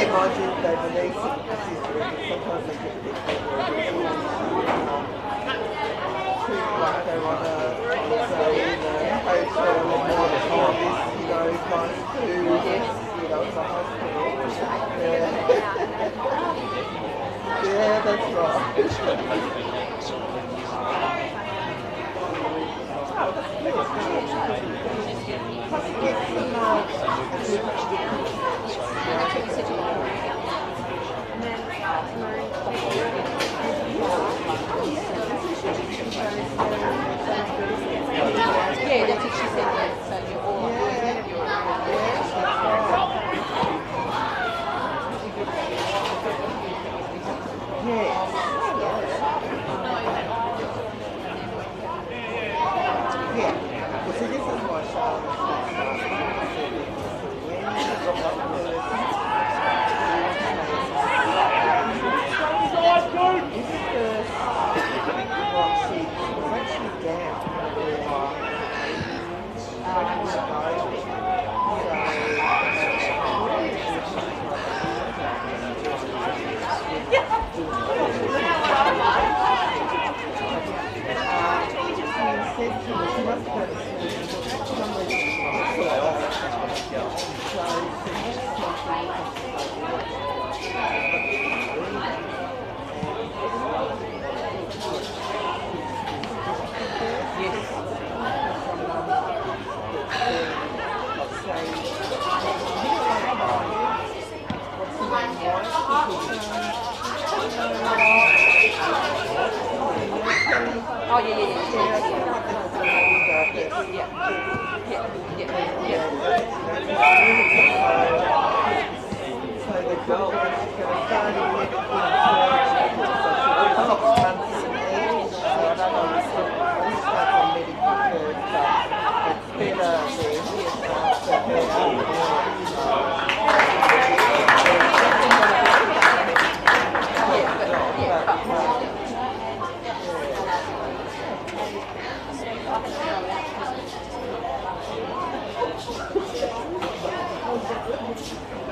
mind you, they release it because sometimes they get a bit like they want to say in a hotel or more all this, nice food, it's a hospital. Yeah, that's right. Yeah, that's what she said. Yeah, so you're all.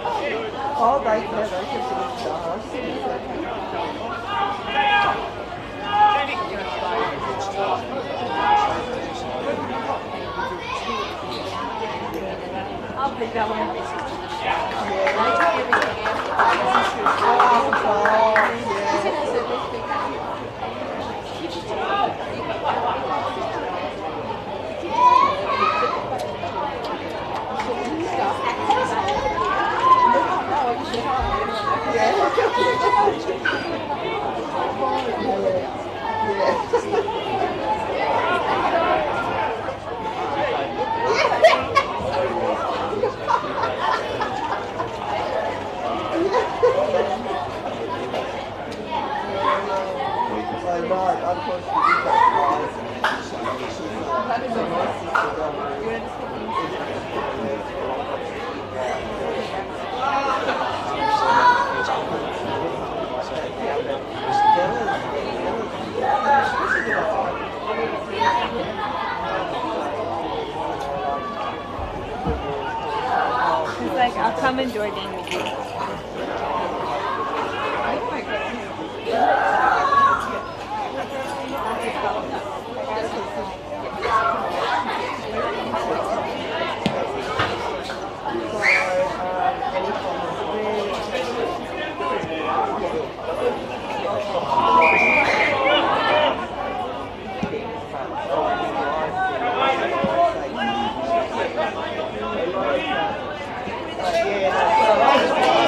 Oh, all right, yeah, they can finish the house. I'll pick that one. He's like, I'll come and join in with you. Yeah,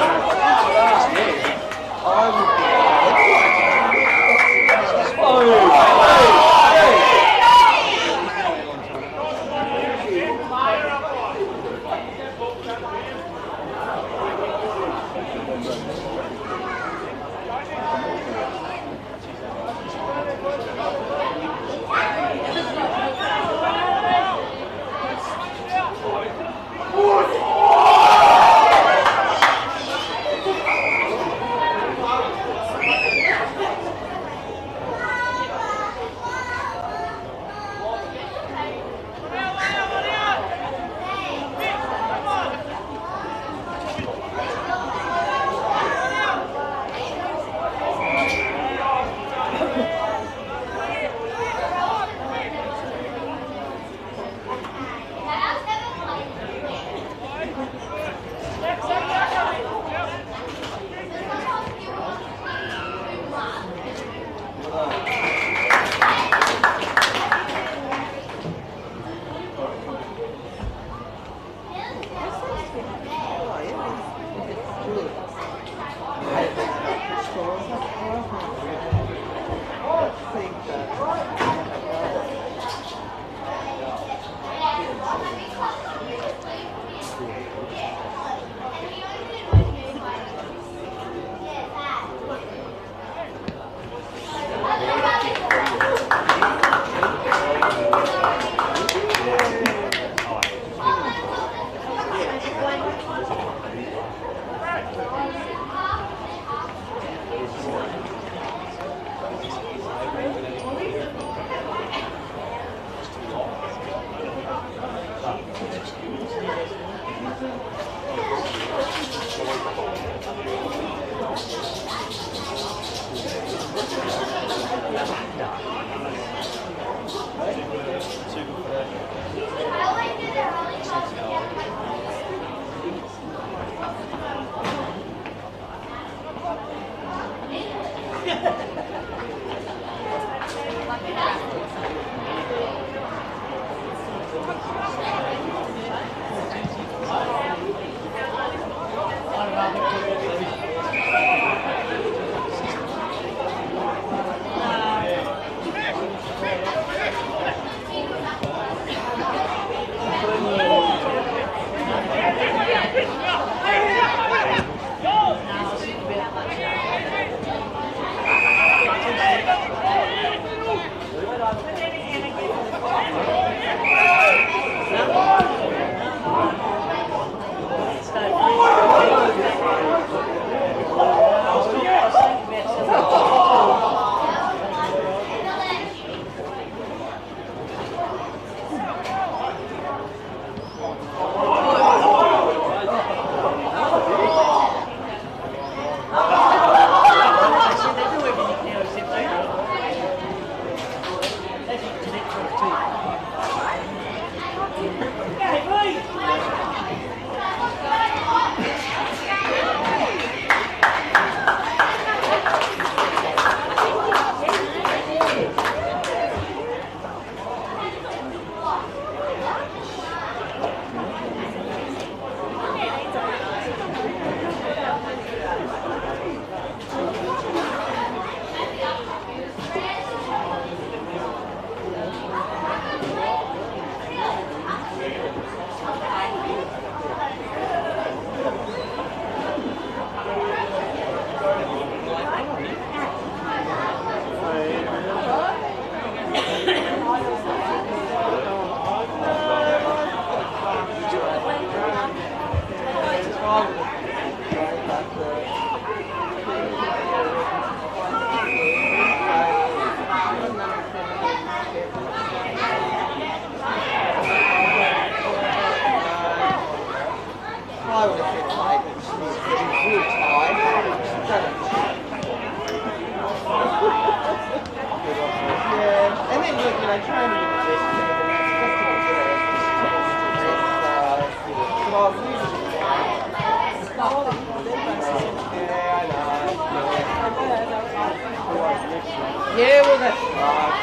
Yeah, well that's right.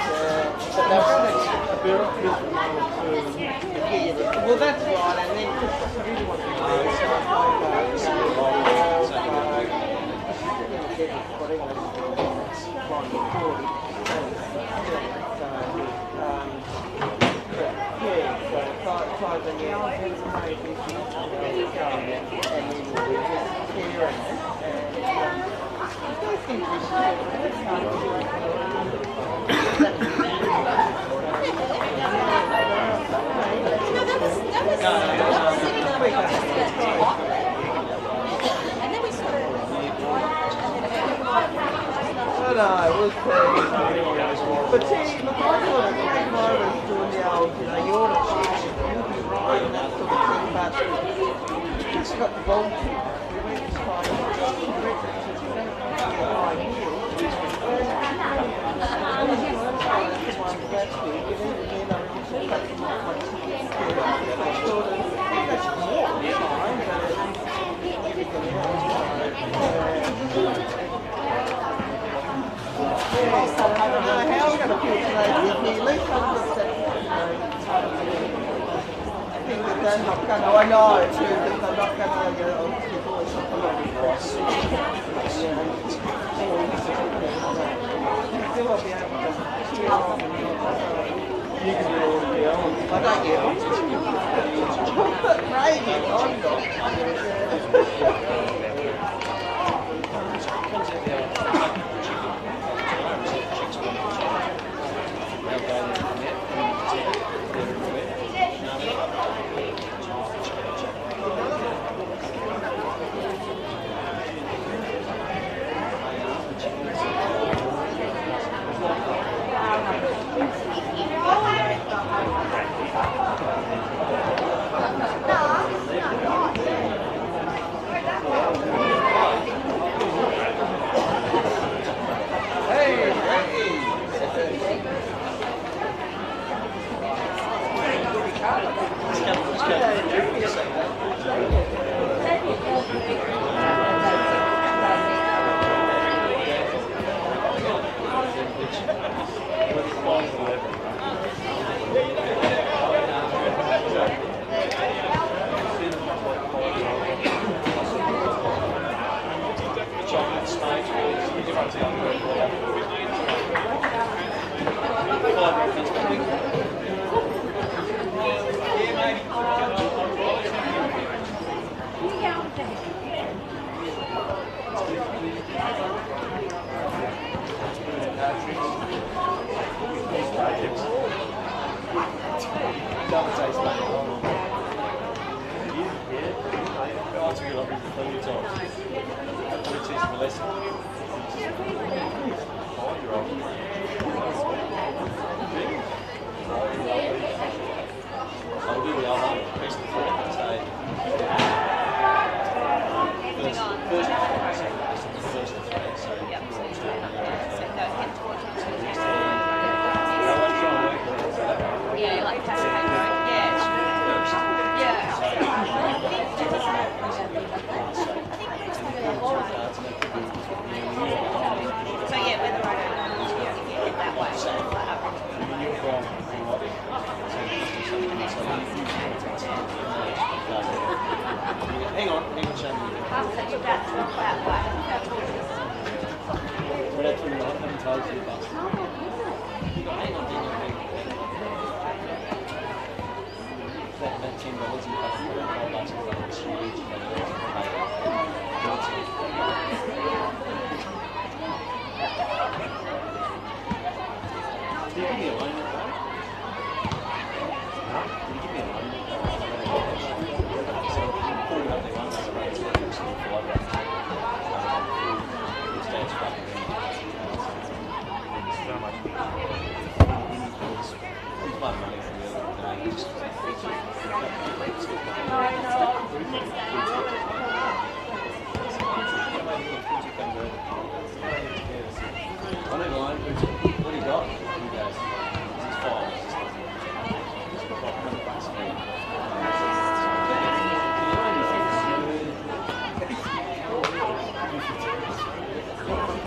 But well that's right, and then just really want to we'll see. But see, look, I thought it came over doing the old, you're the chief, you'll be right, and that sort of thing, but just got the bolt. We went to try it. I know, it's true, because I'm not going to go on people with something like this. Still won't be able to cheer on and you can do all the own. I don't get on. Crazy,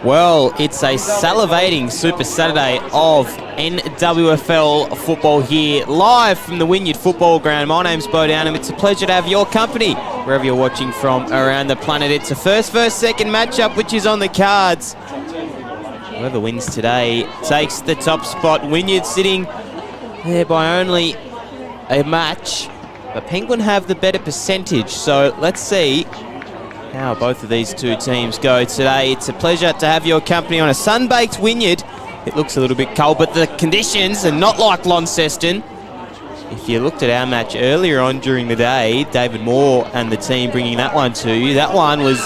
Well, it's a salivating Super Saturday of NWFL football here, live from the Wynyard football ground. My name's Bo Downham. It's a pleasure to have your company wherever you're watching from around the planet. It's a first second matchup which is on the cards. Whoever wins today takes the top spot. Wynyard sitting there by only a match, but Penguin have the better percentage, so let's see how both of these two teams go today. It's a pleasure to have your company on a sun-baked Wynyard. It looks a little bit cold, but the conditions are not like Launceston. If you looked at our match earlier on during the day, David Moore and the team bringing that one to you, that one was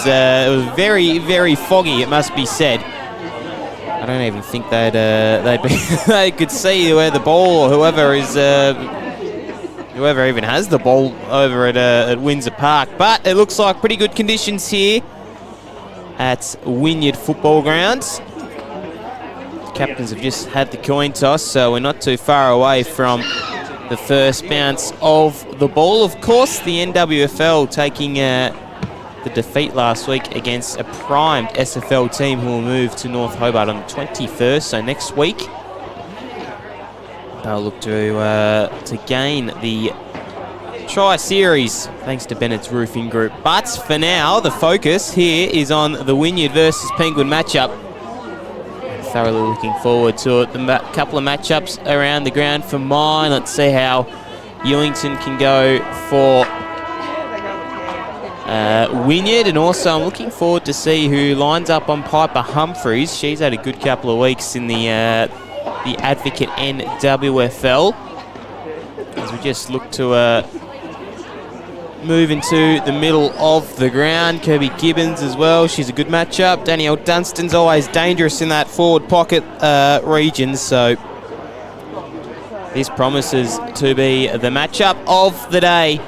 very, very foggy, it must be said. I don't even think they could see where the ball or whoever even has the ball over at Windsor Park. But it looks like pretty good conditions here at Wynyard football grounds. Captains have just had the coin toss, so we're not too far away from the first bounce of the ball. Of course, the NWFL taking the defeat last week against a primed SFL team who will move to North Hobart on the 21st, so next week. They'll look to gain the Tri-Series thanks to Bennett's Roofing Group. But for now, the focus here is on the Wynyard versus Penguin matchup. Thoroughly looking forward to it. The couple of matchups around the ground for mine. Let's see how Ewington can go for Wynyard, and also I'm looking forward to see who lines up on Piper Humphreys. She's had a good couple of weeks in the Advocate NWFL. As we just look to move into the middle of the ground. Kirby Gibbons as well. She's a good matchup. Danielle Dunstan's always dangerous in that forward pocket region, so this promises to be the matchup of the day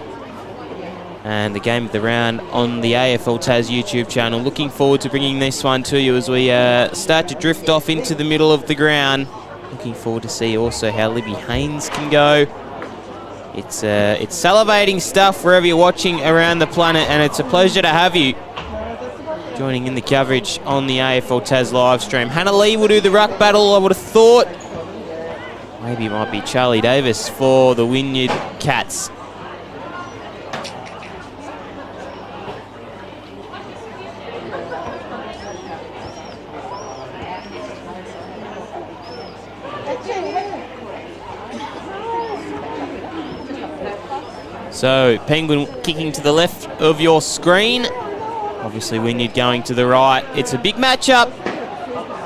and the game of the round on the AFL Tas YouTube channel. Looking forward to bringing this one to you as we start to drift off into the middle of the ground. Looking forward to see also how Libby Haynes can go. It's salivating stuff wherever you're watching around the planet, and it's a pleasure to have you joining in the coverage on the AFL Tas live stream. Hannah Lee will do the ruck battle, I would have thought. Maybe it might be Charlie Davis for the Wynyard Cats. So Penguin kicking to the left of your screen. Obviously Wynyard going to the right. It's a big matchup.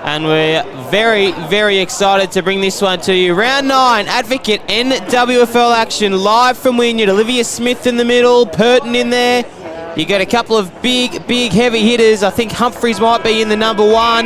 And we're very, very excited to bring this one to you. Round 9, Advocate NWFL action live from Wynyard. Olivia Smith in the middle, Purton in there. You got a couple of big, heavy hitters. I think Humphreys might be in the number 1.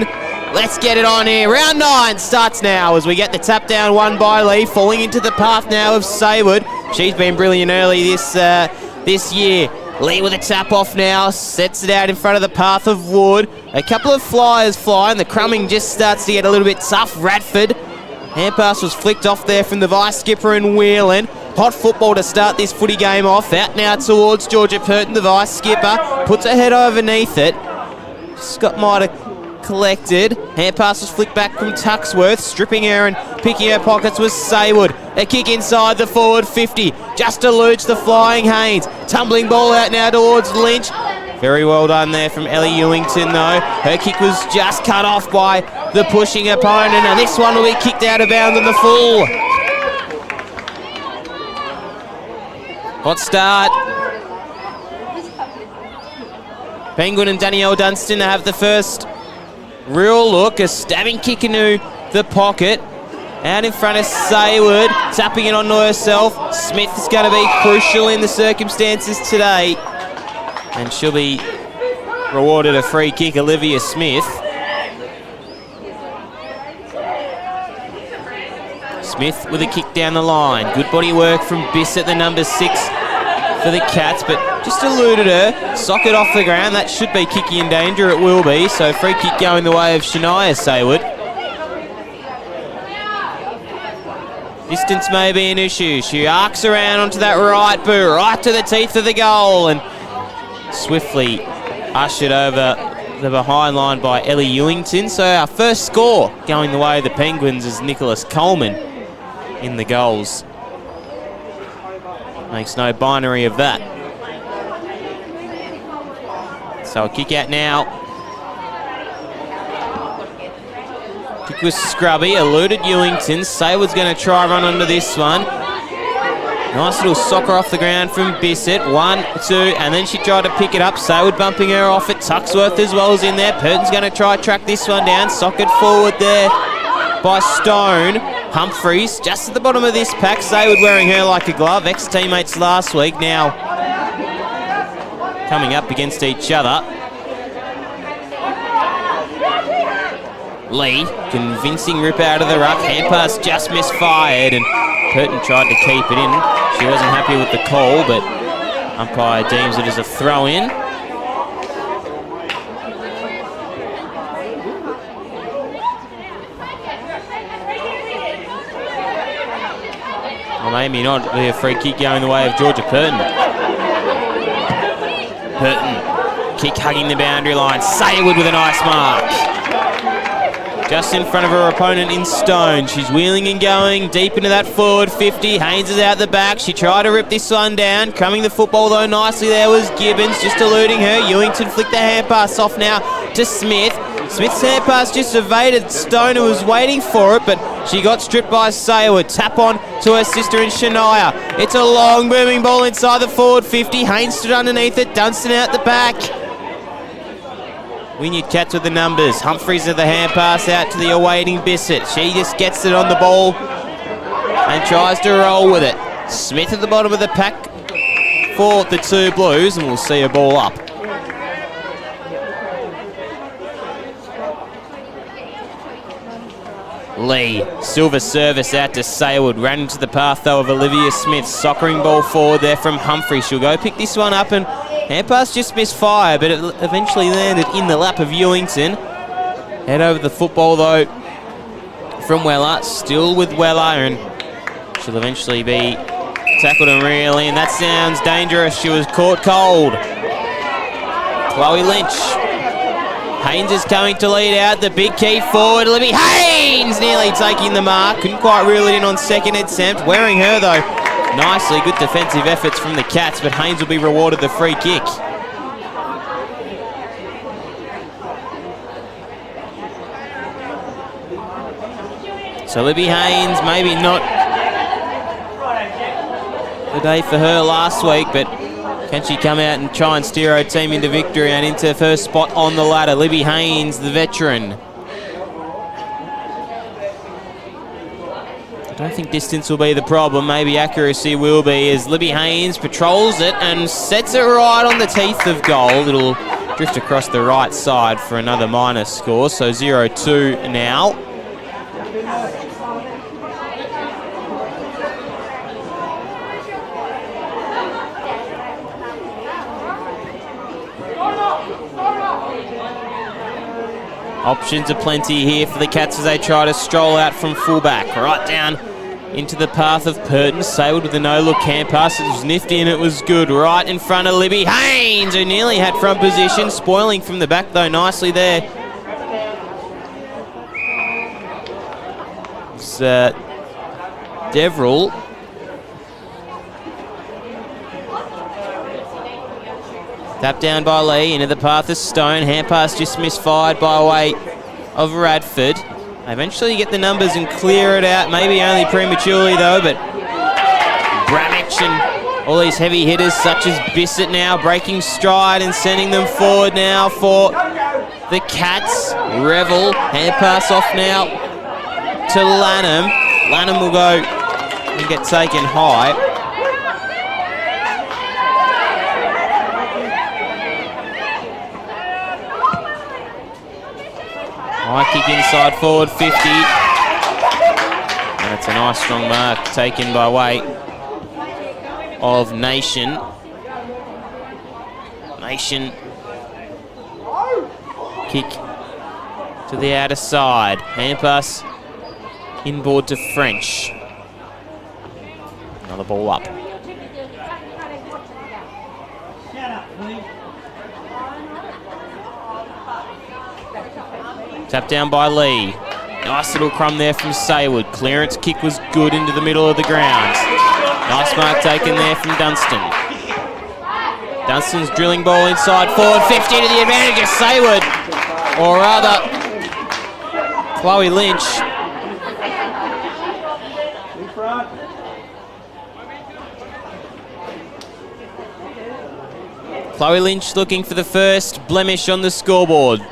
Let's get it on here. Round 9 starts now as we get the tap down one by Lee, falling into the path now of Saywood. She's been brilliant early this year. Lee with a tap off now, sets it out in front of the path of Wood. A couple of flyers flying. The crumbing just starts to get a little bit tough. Radford. Hand pass was flicked off there from the vice skipper and Whelan. Hot football to start this footy game off. Out now towards Georgia Purton, the vice skipper. Puts her head underneath it. Scott might have collected. Hand pass was flicked back from Tuxworth. Stripping her and picking her pockets was Saywood. A kick inside the forward 50. Just eludes the flying Haynes. Tumbling ball out now towards Lynch. Very well done there from Ellie Ewington though. Her kick was just cut off by the pushing opponent, and this one will be kicked out of bounds on the full. Hot start. Penguin and Danielle Dunstan have the first real look. A stabbing kick into the pocket. Out in front of Saywood, tapping it onto herself. Smith is going to be crucial in the circumstances today. And she'll be rewarded a free kick, Olivia Smith. Smith with a kick down the line. Good body work from Bissett, the number 6 for the Cats, but just eluded her. Sock it off the ground. That should be kicky in danger. It will be. So free kick going the way of Shania Saywood. Distance may be an issue. She arcs around onto that right boot, right to the teeth of the goal, and swiftly ushered over the behind line by Ellie Ewington. So our first score going the way of the Penguins is Nicholas Coleman in the goals. Makes no binary of that. So a kick out now. Kick was scrubby, eluded Ewington. Saywood's going to try run onto this one. Nice little soccer off the ground from Bissett. 1, 2, and then she tried to pick it up. Saywood bumping her off it. Tuxworth as well as in there. Purton's going to try track this one down. Socket forward there by Stone. Humphreys just at the bottom of this pack. Saywood wearing her like a glove. Ex-teammates last week, now coming up against each other. Lee, convincing rip out of the ruck. Hand pass just misfired, and Purton tried to keep it in. She wasn't happy with the call, but umpire deems it as a throw-in. Or maybe not. Be a free kick going the way of Georgia Purton. Purton, kick hugging the boundary line. Saywood with a nice mark. Just in front of her opponent in Stone. She's wheeling and going deep into that forward 50. Haynes is out the back. She tried to rip this one down. Coming the football though nicely there was Gibbons, just eluding her. Ewington flicked the hand pass off now to Smith. Smith's hand pass just evaded Stone, who was waiting for it, but she got stripped by Saywood. Tap on to her sister in Shania. It's a long booming ball inside the forward 50. Haynes stood underneath it. Dunstan out the back. Wynyard Cats with the numbers. Humphreys of the hand pass out to the awaiting Bissett. She just gets it on the ball and tries to roll with it. Smith at the bottom of the pack for the two Blues, and we'll see a ball up. Lee, silver service out to Saywood. Ran into the path though of Olivia Smith. Soccering ball forward there from Humphrey. She'll go pick this one up, and hand pass just misfired, but it eventually landed in the lap of Ewington. Head over the football though from Weller. Still with Weller, and she'll eventually be tackled and really, and that sounds dangerous. She was caught cold. Chloe Lynch. Haynes is coming to lead out. The big key forward. Libby Haynes nearly taking the mark. Couldn't quite reel it in on second attempt. Wearing her though nicely. Good defensive efforts from the Cats, but Haynes will be rewarded the free kick. So Libby Haynes maybe not the day for her last week, but can she come out and try and steer her team into victory and into first spot on the ladder? Libby Haynes, the veteran. I don't think distance will be the problem. Maybe accuracy will be, as Libby Haynes patrols it and sets it right on the teeth of goal. It'll drift across the right side for another minus score, so 0-2 now. Options are plenty here for the Cats as they try to stroll out from fullback. Right down into the path of Purton. Sailed with a no-look hand pass. It was nifty and it was good. Right in front of Libby Haynes, who nearly had front position. Spoiling from the back, though, nicely there. It's Deverell. Tap down by Lee into the path of Stone. Hand pass just misfired by way of Radford. They eventually get the numbers and clear it out. Maybe only prematurely though, but Bramich and all these heavy hitters such as Bissett now breaking stride and sending them forward now for the Cats. Revel, hand pass off now to Lanham. Lanham will go and get taken high. High kick inside forward, 50. And it's a nice strong mark taken by way of Nation. Nation. Kick to the outer side. Hand pass inboard to French. Another ball up. Tap down by Lee. Nice little crumb there from Saywood. Clearance kick was good into the middle of the ground. Nice mark taken there from Dunstan. Dunstan's drilling ball inside forward. 50 to the advantage of Saywood. Or rather, Chloe Lynch. Chloe Lynch looking for the first blemish on the scoreboard.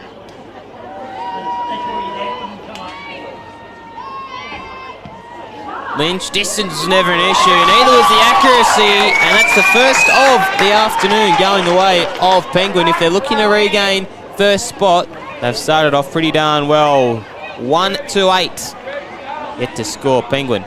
Lynch, distance was never an issue, neither was the accuracy, and that's the first of the afternoon going the way of Penguin. If they're looking to regain first spot, they've started off pretty darn well. 1-8, yet to score Penguin.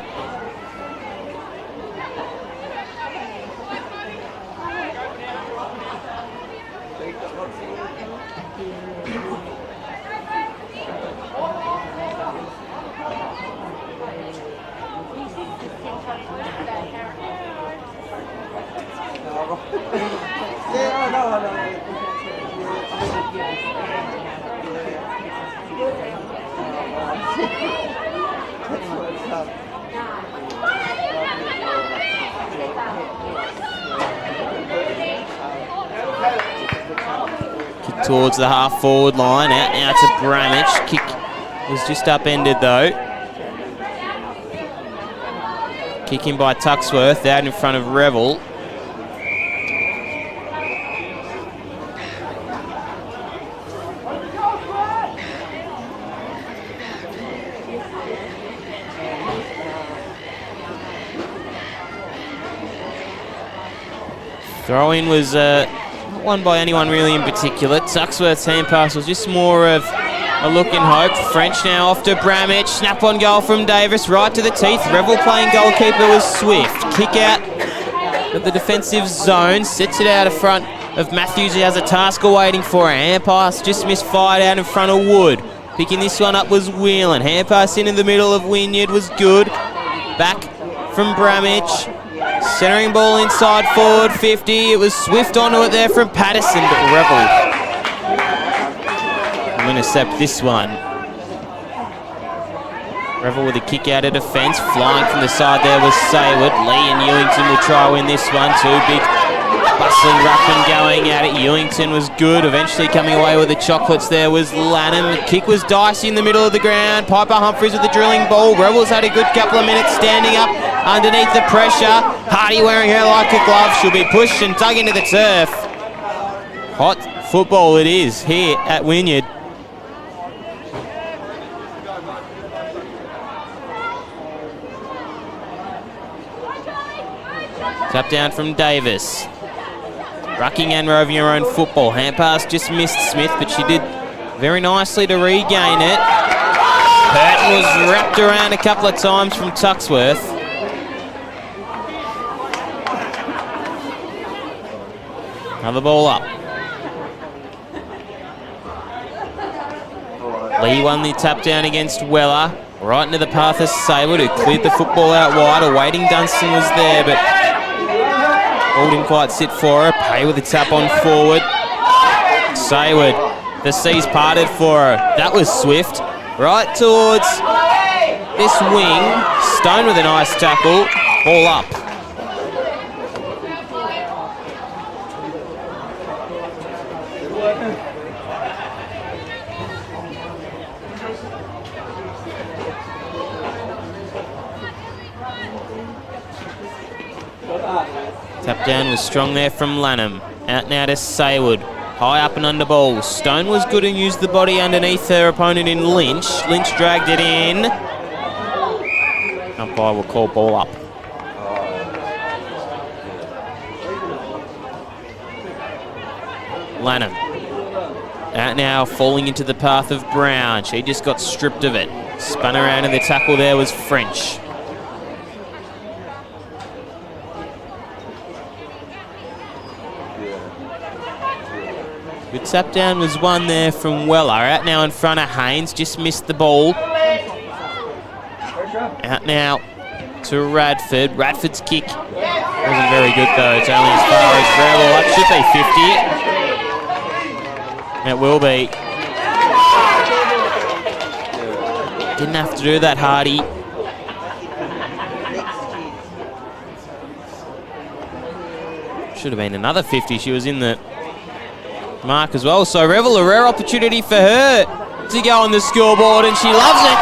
Towards the half-forward line, out now to Bramich. Kick was just upended though. Kick in by Tuxworth, out in front of Revel. Throw-in was won by anyone really in particular. Tuxworth's hand pass was just more of a look and hope. French now off to Bramich. Snap on goal from Davis, right to the teeth. Revel playing goalkeeper was Swift. Kick out of the defensive zone. Sets it out in front of Matthews, who has a task awaiting for her. Hand pass just misfired out in front of Wood. Picking this one up was Whelan. Hand pass into the middle of Wynyard was good. Back from Bramich. Centering ball inside forward, 50. It was Swift onto it there from Patterson, but Revel will intercept this one. Revel with a kick out of defence. Flying from the side there was Saywood. Lee and Ewington will try win this one. Two big bustling ruckman going at it. Ewington was good. Eventually coming away with the chocolates there was Lanham. Kick was dicey in the middle of the ground. Piper Humphries with the drilling ball. Rebels had a good couple of minutes standing up underneath the pressure. Hardy wearing her like a glove. She'll be pushed and dug into the turf. Hot football it is here at Wynyard. Tap down from Davis. Rucking roving her own football. Hand pass just missed Smith, but she did very nicely to regain it. Burton was wrapped around a couple of times from Tuxworth. Another ball up. Lee won the tap down against Weller. Right into the path of Saywood, who cleared the football out wide. Awaiting Dunstan was there, but ball didn't quite sit for her. Pay with the tap on forward. Saywood, the seas parted for her. That was swift. Right towards this wing. Stone with a nice tackle. Ball up. Tap down was strong there from Lanham. Out now to Saywood. High up and under ball. Stone was good and used the body underneath her opponent in Lynch. Lynch dragged it in. Umpire will call ball up. Lanham. Out now, falling into the path of Brown. She just got stripped of it. Spun around and the tackle there was French. Good tap down was one there from Weller. Out now in front of Haynes. Just missed the ball. Out now to Radford. Radford's kick wasn't very good though. It's only as far as Rebel. That should be 50. It will be. Didn't have to do that, Hardy. Should have been another 50. She was in the mark as well. So Revel, a rare opportunity for her to go on the scoreboard, and she loves it.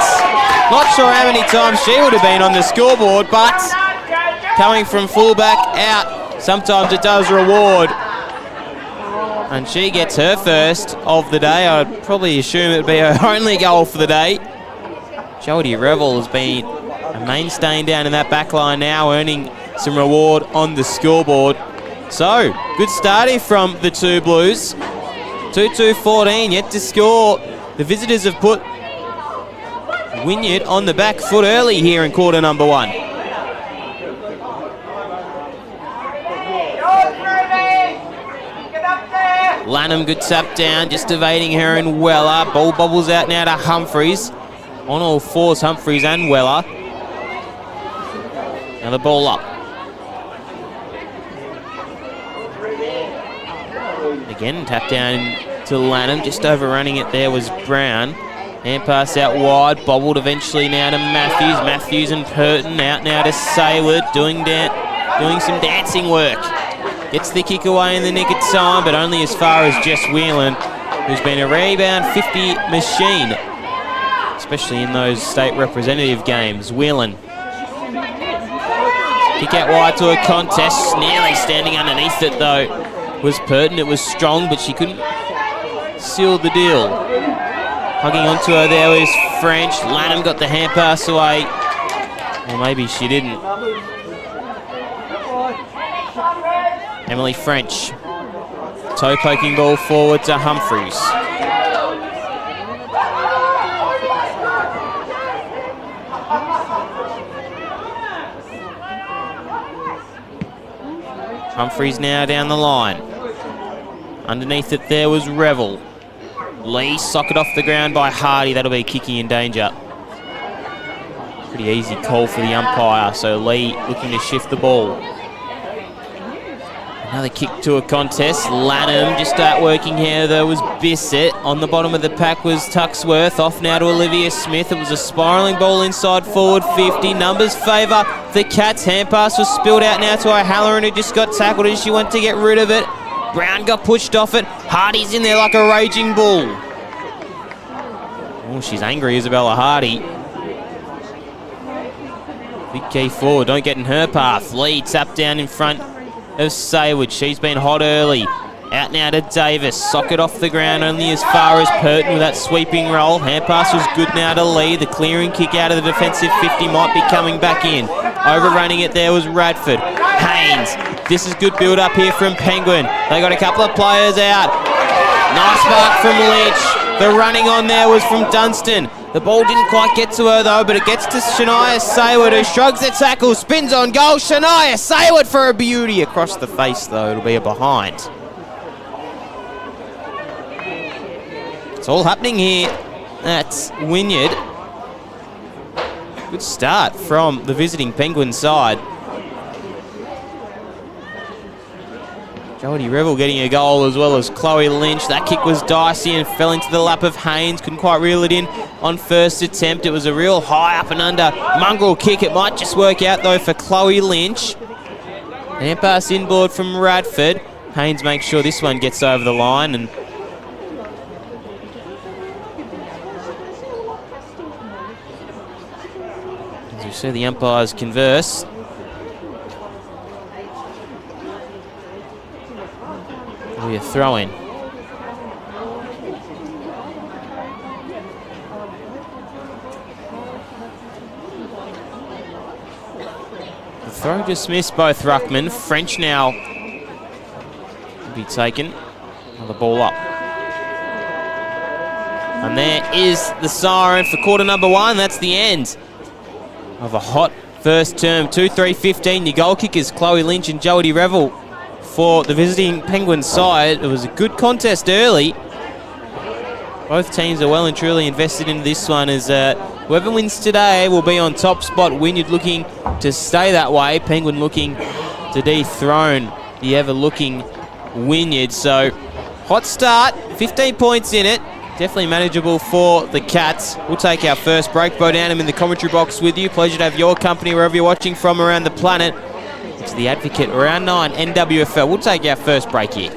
Not sure how many times she would have been on the scoreboard, but coming from fullback out, sometimes it does reward. And she gets her first of the day. I'd probably assume it would be her only goal for the day. Jodie Revel has been a mainstay down in that back line now, earning some reward on the scoreboard. So, good start here from the two Blues. 2-2-14, yet to score. The visitors have put Wynyard on the back foot early here in quarter number one. Lanham, good tap down, just evading her and Weller. Ball bobbles out now to Humphreys. On all fours, Humphreys and Weller. Now the ball up. Again, tap down to Lanham. Just overrunning it there was Brown. Hand pass out wide. Bobbled eventually now to Matthews. Matthews and Purton out now to Saywood. Doing some dancing work. Gets the kick away in the nick of time, but only as far as Jess Whelan, who's been a rebound 50 machine, especially in those state representative games. Whelan. Kick out wide to a contest. Nearly standing underneath it though was Purton. It was strong, but she couldn't seal the deal. Hugging onto her there was French. Lanham got the hand pass away. Or maybe she didn't. Emily French. Toe poking ball forward to Humphreys. Humphreys now down the line. Underneath it there was Revel. Lee socket off the ground by Hardy. That'll be kicking in danger. Pretty easy call for the umpire. So Lee looking to shift the ball. Another kick to a contest. Lanham just start working here. There was Bissett. On the bottom of the pack was Tuxworth. Off now to Olivia Smith. It was a spiralling ball inside forward 50. Numbers favour the Cats. Hand pass was spilled out now to O'Halloran, who just got tackled and she went to get rid of it. Brown got pushed off it. Hardy's in there like a raging bull. Oh, she's angry, Isabella Hardy. Big key forward, don't get in her path. Lee tapped down in front of Sayward. She's been hot early. Out now to Davis. Socket off the ground only as far as Purton with that sweeping roll. Hand pass was good now to Lee. The clearing kick out of the defensive 50 might be coming back in. Overrunning it there was Radford. Haynes. This is good build up here from Penguin. They got a couple of players out. Nice mark from Lynch. The running on there was from Dunstan. The ball didn't quite get to her though, but it gets to Shania Sayward, who shrugs the tackle, spins on goal. Shania Sayward for a beauty. Across the face though, it'll be a behind. It's all happening here at Wynyard. Good start from the visiting Penguin side. Jodie Revel getting a goal as well as Chloe Lynch. That kick was dicey and fell into the lap of Haynes. Couldn't quite reel it in on first attempt. It was a real high up and under mongrel kick. It might just work out though for Chloe Lynch. Hand pass inboard from Radford. Haynes makes sure this one gets over the line, and as we see the umpires converse. We are throwing. The throw just missed both ruckmen. French now will be taken. Another ball up. And there is the siren for quarter number one. That's the end of a hot first term. 2-3-15. Your goal kickers Chloe Lynch and Jodie Revel for the visiting Penguins side. It was a good contest early. Both teams are well and truly invested into this one, as whoever wins today will be on top spot. Wynyard looking to stay that way. Penguin looking to dethrone the ever-looking Wynyard. So, hot start, 15 points in it. Definitely manageable for the Cats. We'll take our first break. Bo Downham in the commentary box with you. Pleasure to have your company wherever you're watching from around the planet. It's the Advocate Round 9 NWFL. We'll take our first break here.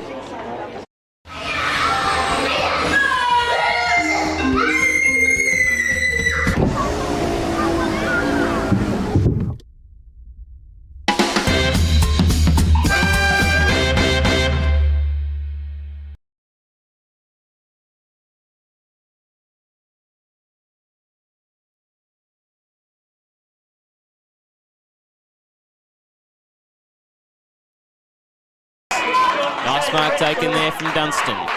Nice mark taken there from Dunstan.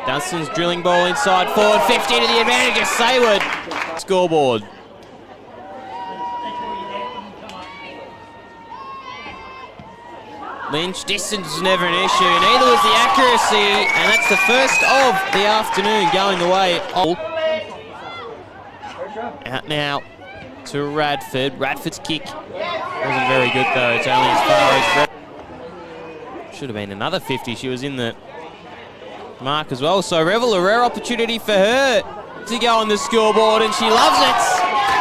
Dunstan's drilling ball inside forward, 50 to the advantage of Sayward. Scoreboard. Lynch, distance was never an issue, neither was the accuracy, and that's the first of the afternoon going the way of. Out now to Radford. Radford's kick wasn't very good though, it's only as far as should have been another 50. She was in the mark as well. So Revel, a rare opportunity for her to go on the scoreboard, and she loves it.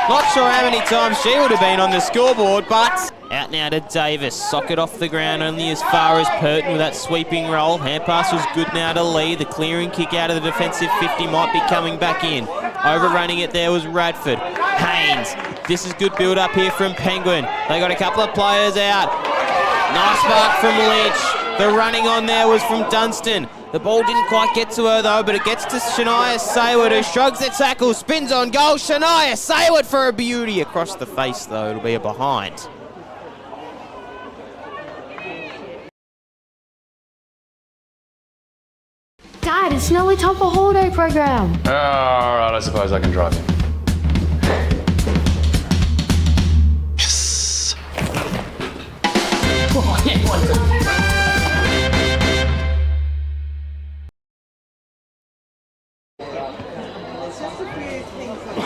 Not sure how many times she would have been on the scoreboard, but out now to Davis. Socket off the ground only as far as Purton with that sweeping roll. Hand pass was good now to Lee. The clearing kick out of the defensive 50 might be coming back in. Overrunning it there was Radford. Haynes. This is good build up here from Penguin. They got a couple of players out. Nice mark from Lynch. The running on there was from Dunstan. The ball didn't quite get to her though, but it gets to Shania Sayward, who shrugs the tackle, spins on goal. Shania Sayward for a beauty. Across the face though, it'll be a behind. Dad, it's nearly time for holiday program. Alright, I suppose I can drive you. Yes! It's just a few things that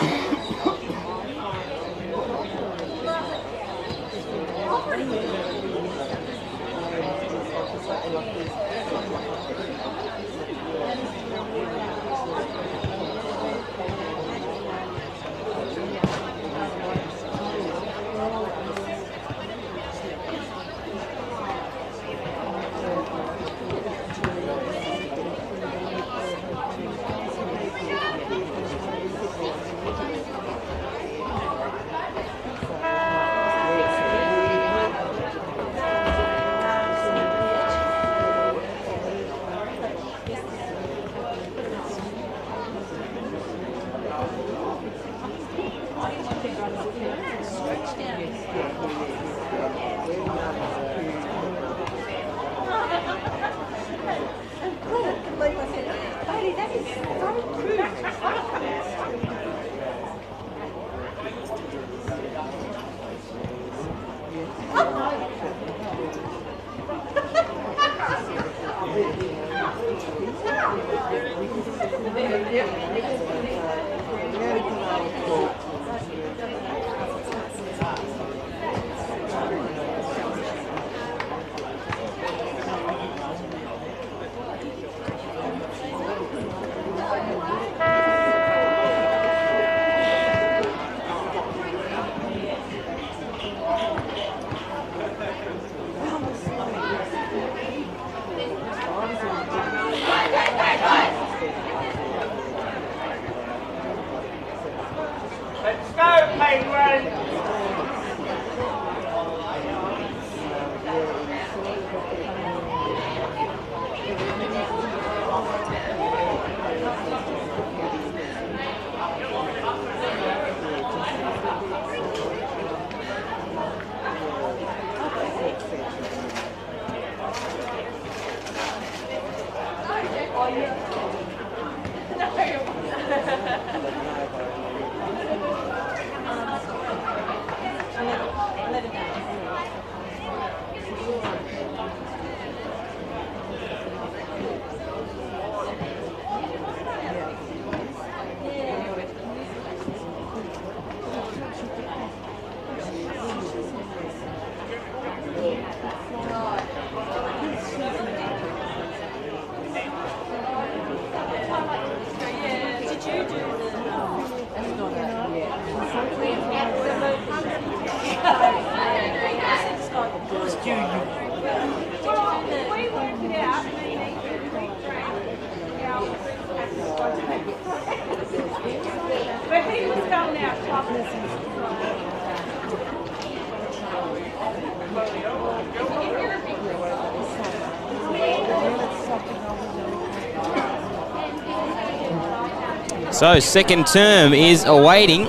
So second term is awaiting.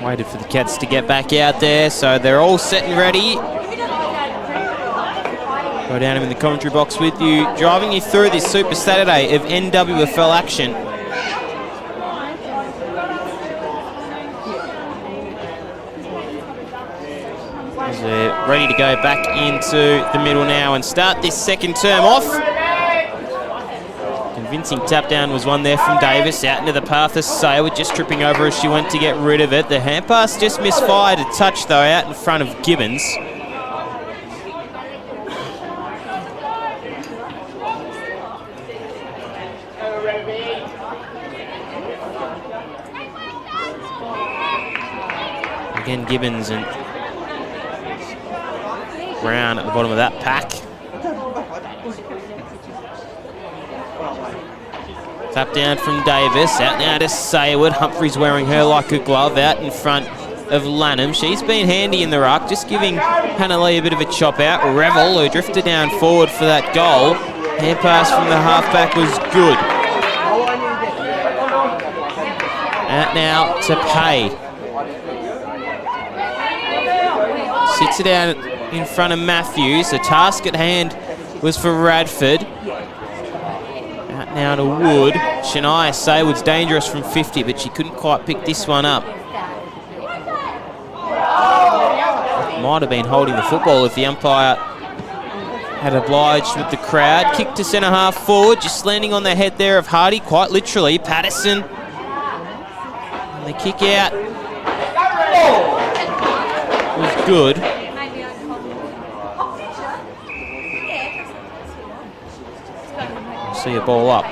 Waited for the Cats to get back out there, so they're all set and ready. Go down in the commentary box with you, driving you through this Super Saturday of NWFL action. As they're ready to go back into the middle now and start this second term off. Convincing tap down was one there from Davis, out into the path of Sayward, just tripping over as she went to get rid of it. The hand pass just misfired a touch though, out in front of Gibbons. Again, Gibbons and Brown at the bottom of that pack. Tap down from Davis, out now to Sayward. Humphries wearing her like a glove, out in front of Lanham. She's been handy in the ruck, just giving Hannah Lee a bit of a chop out. Revel, who drifted down forward for that goal. Hand pass from the halfback was good. Out now to Pay. Sits it down in front of Matthews. The task at hand was for Radford. Out now to Wood. Shania Sayward's dangerous from 50, but she couldn't quite pick this one up. Might have been holding the football if the umpire had obliged with the crowd. Kick to centre half forward, just landing on the head there of Hardy, quite literally. Patterson. And the kick out was good. See a ball up.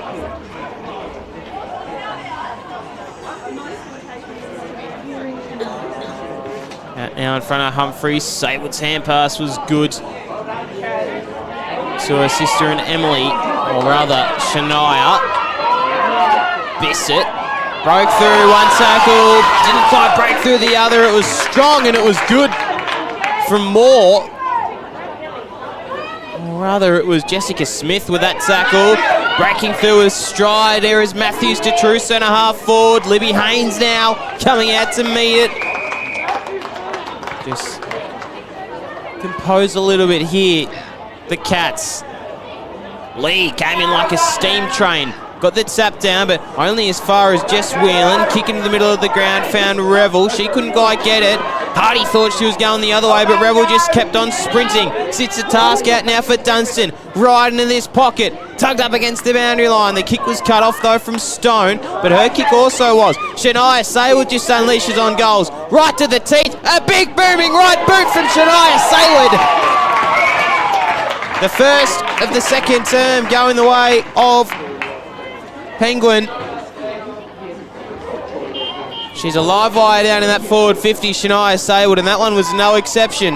Out now in front of Humphries. Sayward's hand pass was good to her sister and Emily, or rather Shania. Bissett broke through one tackle, didn't quite break through the other. It was strong and it was good from Moore. Or rather, it was Jessica Smith with that tackle. Breaking through his stride. There is Matthews to true centre half forward. Libby Haynes now coming out to meet it. Just compose a little bit here, the Cats. Lee came in like a steam train. Got the tap down, but only as far as Jess Whelan. Kick into the middle of the ground, found Revel. She couldn't quite get it. Hardy thought she was going the other way, but Rebel just kept on sprinting. Sits the task out now for Dunstan. Right into this pocket. Tugged up against the boundary line. The kick was cut off, though, from Stone, but her kick also was. Shania Saywood just unleashes on goals. Right to the teeth. A big booming right boot from Shania Saywood. The first of the second term going the way of Penguin. She's a live wire down in that forward 50, Shania Saywood, and that one was no exception.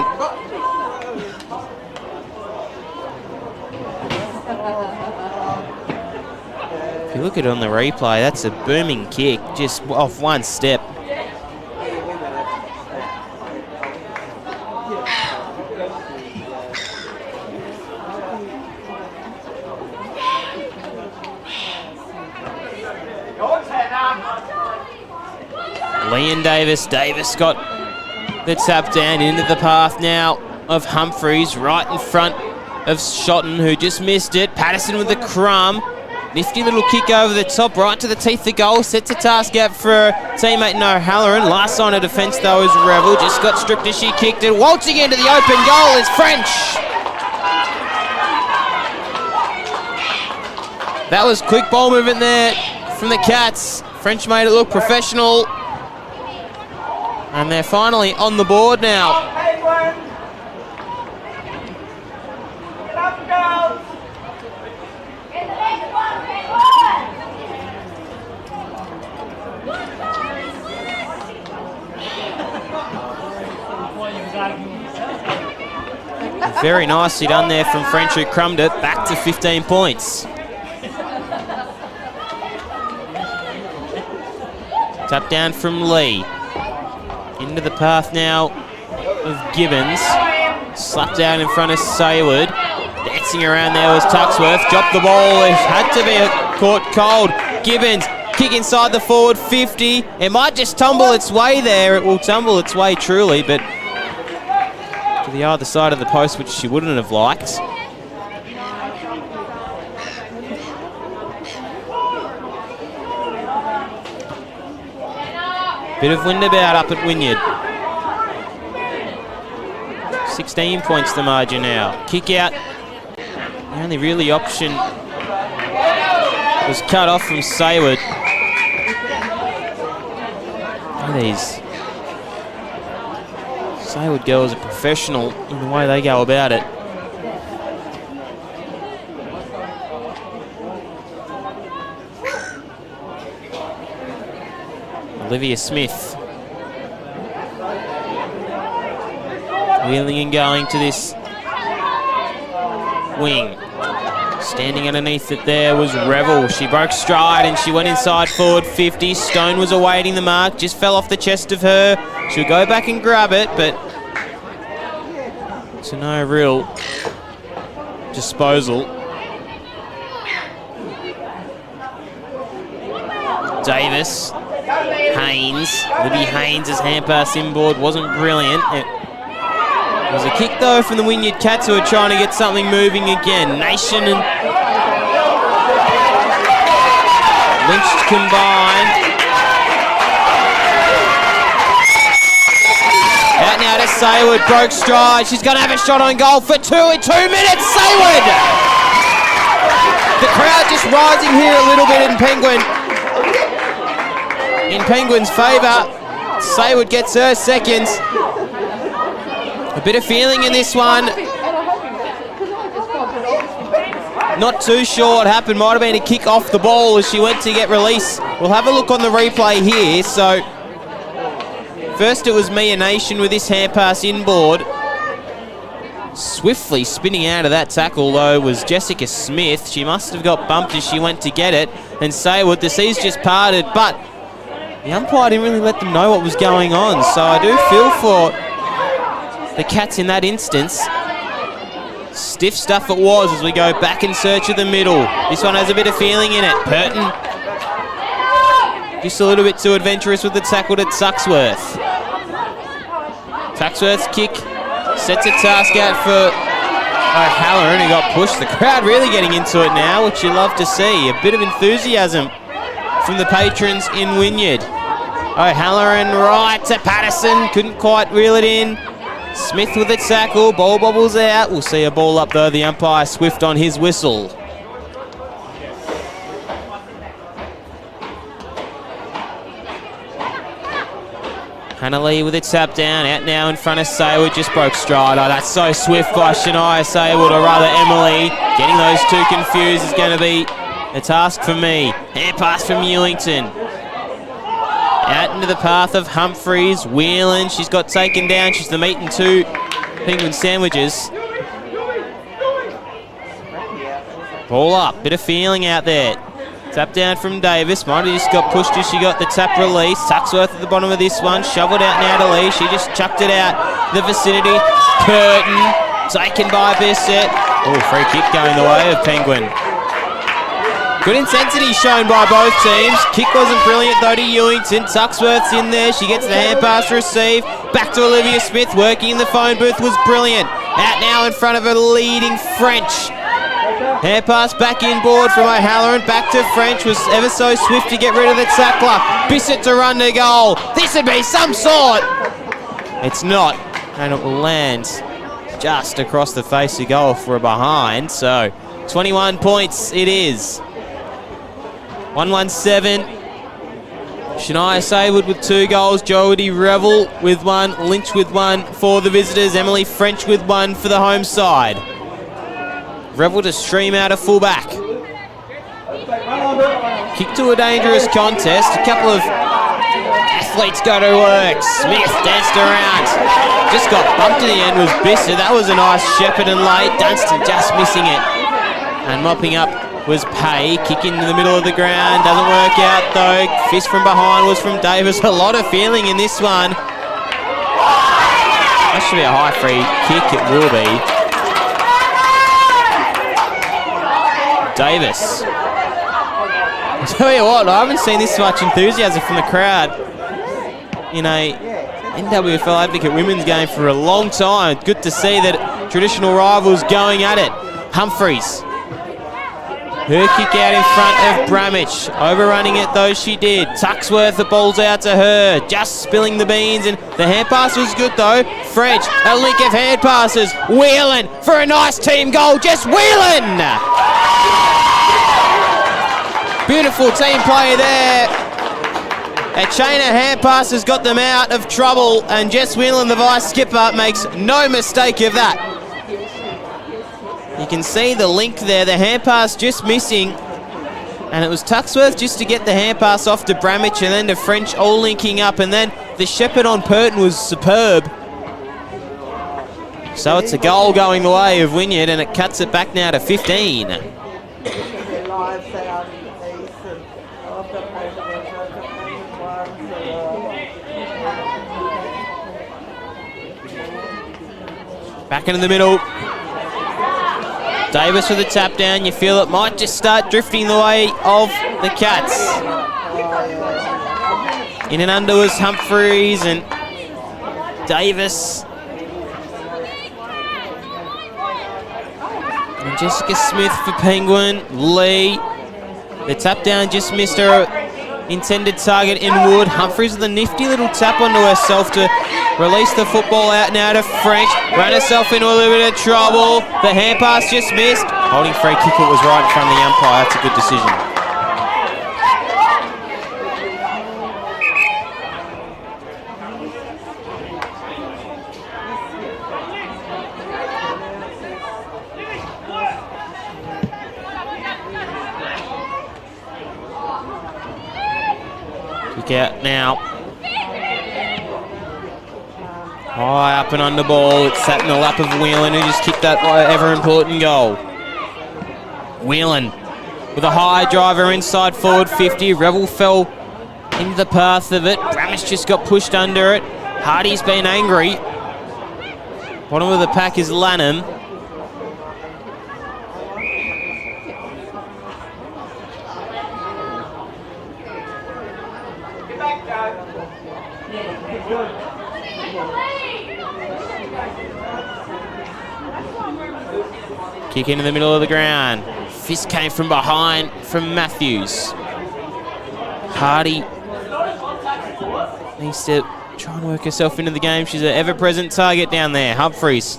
If you look at it on the replay, that's a booming kick, just off one step. Leon Davis got the tap down into the path now of Humphreys, right in front of Shotton, who just missed it. Patterson with the crumb. Nifty little kick over the top, right to the teeth of goal. Sets a task out for teammate O'Halloran. Last sign of defence, though, is Revel. Just got stripped as she kicked it. Waltzing into the open goal is French. That was quick ball movement there from the Cats. French made it look professional. And they're finally on the board now. Very nicely done there from French, who crumbed it back to 15 points. Tap down from Lee. Into the path now of Gibbons. Slapped down in front of Saywood. Dancing around there was Tuxworth. Dropped the ball. It had to be caught cold. Gibbons, kick inside the forward 50. It might just tumble its way there. It will tumble its way truly, but to the other side of the post, which she wouldn't have liked. Bit of wind about up at Wynyard. 16 points the margin now. Kick out. The only really option was cut off from Saywood. Look at these Saywood girls are professional in the way they go about it. Olivia Smith wheeling and going to this wing. Standing underneath it there was Revel. She broke stride and she went inside forward 50. Stone was awaiting the mark, just fell off the chest of her. She'll go back and grab it, but to no real disposal. Davis. Haynes. Libby Haynes' hand pass inboard wasn't brilliant. It was a kick, though, from the Wynyard Cats, who are trying to get something moving again. Nation and Lynch combined. Out now to Saywood. Broke stride. She's going to have a shot on goal for 2 in 2 minutes. Saywood! The crowd just rising here a little bit in Penguin's favour. Saywood gets her seconds. A bit of feeling in this one. Not too sure what happened. Might have been a kick off the ball as she went to get release. We'll have a look on the replay here. So first it was Mia Nation with this hand pass inboard. Swiftly spinning out of that tackle, though, was Jessica Smith. She must have got bumped as she went to get it. And Saywood, the seas just parted, but the umpire didn't really let them know what was going on. So I do feel for the Cats in that instance. Stiff stuff it was as we go back in search of the middle. This one has a bit of feeling in it. Purton just a little bit too adventurous with the tackle to Tuxworth. Tuxworth's kick sets a task out for O'Halloran, who got pushed. The crowd really getting into it now, which you love to see. A bit of enthusiasm from the patrons in Wynyard. O'Halloran right to Patterson. Couldn't quite reel it in. Smith with a tackle. Ball bobbles out. We'll see a ball up though. The umpire swift on his whistle. Hannah Lee with a tap down, out now in front of Saywood, just broke stride. Oh, that's so swift by Shania Saywood, or rather Emily. Getting those two confused is going to be a task for me. Hand pass from Ewington. Out into the path of Humphreys. Whelan, she's got taken down. She's the meat and two penguin sandwiches. Ball up, bit of feeling out there. Tap down from Davis. Might have just got pushed as she got the tap release. Tuxworth at the bottom of this one. Shoveled out now to Lee. She just chucked it out the vicinity. Curtin taken by Bissett. Oh, free kick going the way of Penguin. Good intensity shown by both teams. Kick wasn't brilliant though to Ewington. Tuxworth's in there. She gets the hand pass to receive. Back to Olivia Smith. Working in the phone booth was brilliant. Out now in front of a leading French. Hand pass back inboard from O'Halloran. Back to French. Was ever so swift to get rid of the tackler. Bissett to run to goal. This would be some sort. It's not. And it will land just across the face of goal for a behind. So 21 points it is. 117. Shania Saywood with 2 goals. Jodie Revel with 1. Lynch with 1 for the visitors. Emily French with 1 for the home side. Revel to stream out a fullback. Kick to a dangerous contest. A couple of athletes go to work. Smith danced around. Just got bumped to the end was Bissett. That was a nice shepherd and late. Dunstan just missing it. And mopping up was Pay. Kick into the middle of the ground. Doesn't work out though. Fist from behind was from Davis. A lot of feeling in this one. That should be a high free kick. It will be. Davis. I'll tell you what, I haven't seen this much enthusiasm from the crowd in a NWFL Advocate women's game for a long time. Good to see that traditional rivals going at it. Humphreys. Her kick out in front of Bramich. Overrunning it though she did. Tuxworth, the ball's out to her. Just spilling the beans and the hand pass was good though. French, a link of hand passes. Whelan for a nice team goal. Just Whelan! Beautiful team play there. A chain of hand passes got them out of trouble, and Jess Whelan, the vice skipper, makes no mistake of that. You can see the link there, the hand pass just missing, and it was Tuxworth just to get the hand pass off to Bramich and then to French all linking up, and then the shepherd on Purton was superb. So it's a goal going the way of Wynyard, and it cuts it back now to 15. Back into the middle. Davis with a tap down. You feel it might just start drifting the way of the Cats. In and under was Humphreys and Davis. And Jessica Smith for Penguin. Lee. The tap down just missed her intended target in Wood. Humphreys with a nifty little tap onto herself to release the football out now to French. Ran herself into a little bit of trouble. The hand pass just missed. Holding free kick, it was right in front of the umpire. That's a good decision. Kick out now. High up and under ball. It's sat in the lap of Whelan, who just kicked that ever-important goal. Whelan with a high driver inside forward 50. Revel fell into the path of it. Bramish just got pushed under it. Hardy's been angry. Bottom of the pack is Lanham. Kick into the middle of the ground. Fist came from behind from Matthews. Hardy needs to try and work herself into the game. She's an ever-present target down there. Humphreys.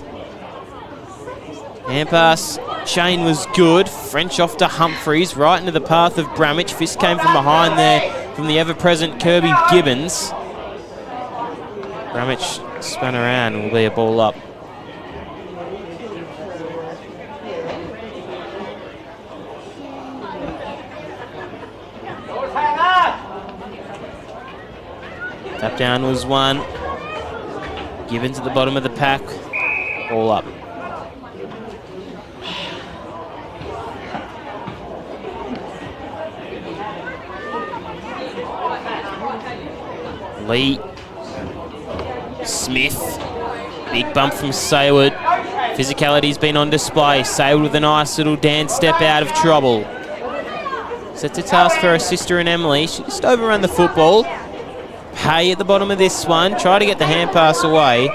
Hand pass. Shane was good. French off to Humphreys, right into the path of Bramich. Fist came from behind there from the ever-present Kirby Gibbons. Bramich spun around and will be a ball up. Tap down was one. Gibbons at the bottom of the pack. Ball up. Lee. Smith. Big bump from Sayward. Physicality's been on display. Sayward with a nice little dance step out of trouble. Sets a task for her sister and Emily. She just overrun the football. Hay at the bottom of this one. Try to get the hand pass away.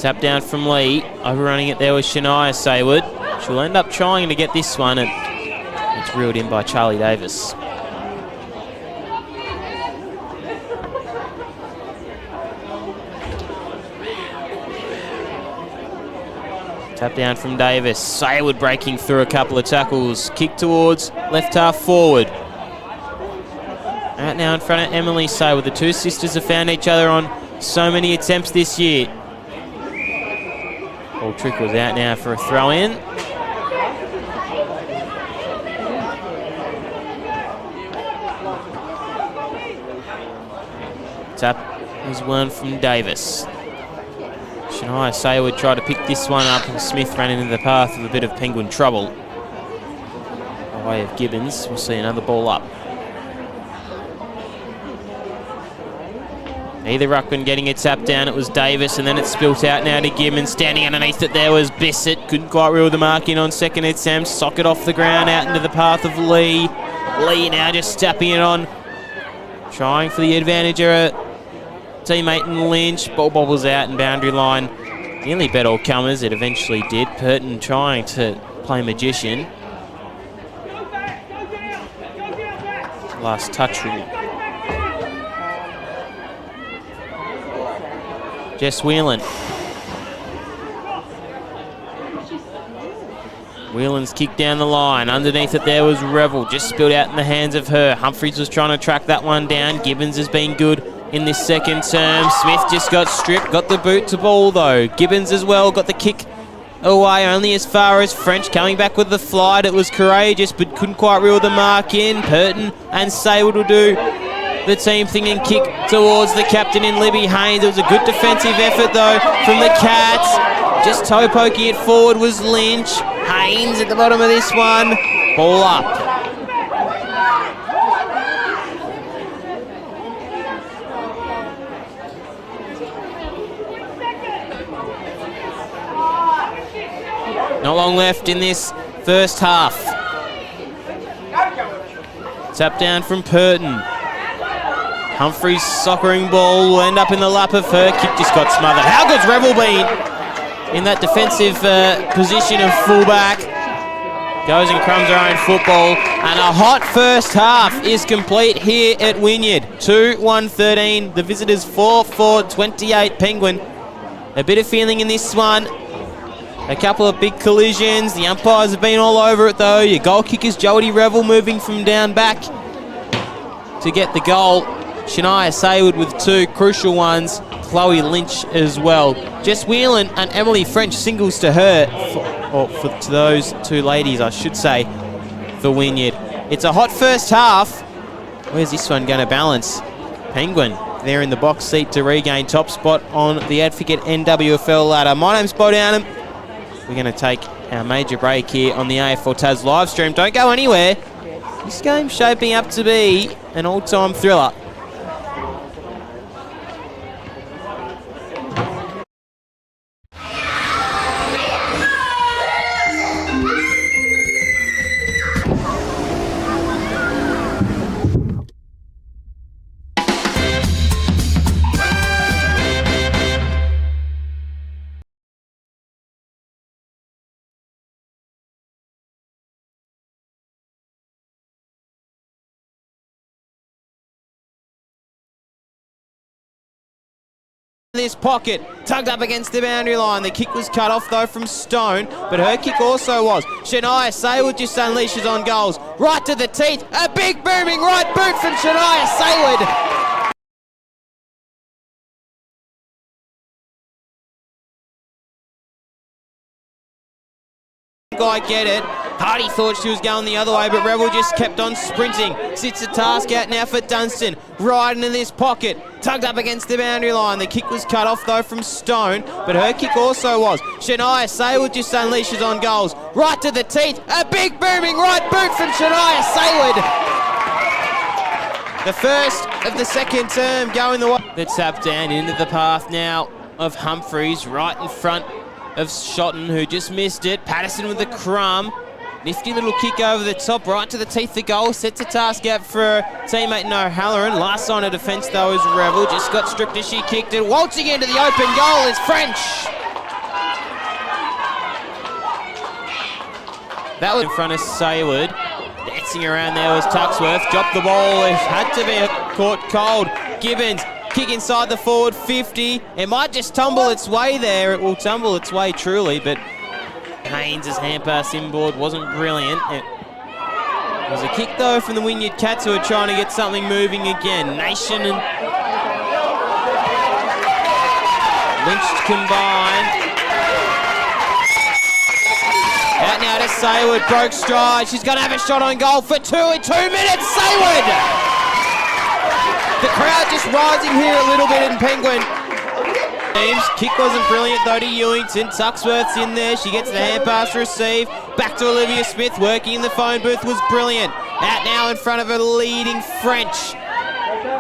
Tap down from Lee. Overrunning it there was Shania Sayward. She'll end up trying to get this one, and it's reeled in by Charlie Davis. Tap down from Davis. Sayward breaking through a couple of tackles. Kick towards left half forward. Out now in front of Emily Sayward. The two sisters have found each other on so many attempts this year. Ball trickles out now for a throw in. Tap was one from Davis. Shania Sayward tried to pick this one up, and Smith ran into the path of a bit of Penguin trouble. By way of Gibbons, we'll see another ball up. Either ruckman getting a tap down, it was Davis, and then it spilt out now to Gibbons. Standing underneath it there was Bissett. Couldn't quite reel the mark in on second attempt. Socket off the ground out into the path of Lee. Lee now just tapping it on. Trying for the advantage of her teammate in Lynch. Ball bobbles out and boundary line. Nearly bet all comers. It eventually did. Purton trying to play magician. Last touch rule. Jess Whelan. Whelan's kick down the line. Underneath it there was Revel. Just spilled out in the hands of her. Humphreys was trying to track that one down. Gibbons has been good in this second term. Smith just got stripped. Got the boot to ball though. Gibbons as well got the kick away only as far as French. Coming back with the flight. It was courageous but couldn't quite reel the mark in. Purton and Sayward will do the team thing and kick towards the captain in Libby Haynes. It was a good defensive effort though from the Cats. Just toe poking it forward was Lynch. Haynes at the bottom of this one. Ball up. Not long left in this first half. Tap down from Purton. Humphreys soccering ball will end up in the lap of her. Kick just got smothered. How good's Revel been in that defensive position of fullback? Goes and crumbs her own football. And a hot first half is complete here at Wynyard. 2-1-13. The visitors 4-4-28 Penguin. A bit of feeling in this one. A couple of big collisions. The umpires have been all over it though. Your goal kicker's Jodie Revel moving from down back to get the goal. Shania Sayward with two crucial ones. Chloe Lynch as well. Jess Whelan and Emily French singles to her, to those two ladies, I should say, for Wynyard. It's a hot first half. Where's this one going to balance? Penguin there in the box seat to regain top spot on the Advocate NWFL ladder. My name's Bo Downham. We're going to take our major break here on the AFL Tas live stream. Don't go anywhere. This game's shaping up to be an all-time thriller. This pocket, tugged up against the boundary line. The kick was cut off though from Stone, but her kick also was. Shania Saywood just unleashes on goals. Right to the teeth, a big booming right boot from Shania Saywood. I get it. Hardy thought she was going the other way, but Rebel just kept on sprinting. Sits the task out now for Dunstan. Right into this pocket. Tugged up against the boundary line. The kick was cut off though from Stone, but her kick also was. Shania Saywood just unleashes on goals. Right to the teeth. A big booming right boot from Shania Saywood. The first of the second term going the way. The tap down into the path now of Humphreys, right in front of Shotton, who just missed it. Patterson with the crumb. Nifty little kick over the top, right to the teeth of goal. Sets a task out for teammate O'Halloran. Last sign of defence though is Rebel. Just got stripped as she kicked it. Waltzing into the open goal is French. That was in front of Saywood. Dancing around there was Tuxworth. Dropped the ball. It had to be caught cold. Gibbons. Kick inside the forward 50. It might just tumble its way there. It will tumble its way truly, but Haynes' hand pass inboard wasn't brilliant. It was a kick though from the Wynyard Cats, who are trying to get something moving again. Nation and Lynch combined. Out now to Saywood, broke stride. She's going to have a shot on goal for 2 in 2 minutes. Saywood! The crowd just rising here a little bit in Penguin. Kick wasn't brilliant though to Ewington. Tuxworth's in there. She gets the hand pass receive. Back to Olivia Smith. Working in the phone booth was brilliant. Out now in front of a leading French.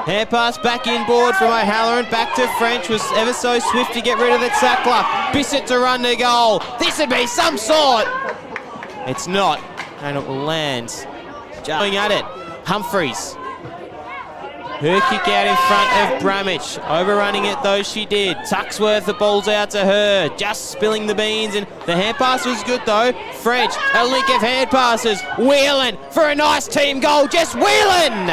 Hand pass back inboard from O'Halloran. Back to French. Was ever so swift to get rid of the tackler. Bissett to run to goal. This would be some sort. It's not. And it lands. Going at it. Humphreys. Her kick out in front of Bramich. Overrunning it though she did. Tuxworth, the ball's out to her. Just spilling the beans, and the hand pass was good though. French, a link of hand passes. Whelan for a nice team goal. Just Whelan!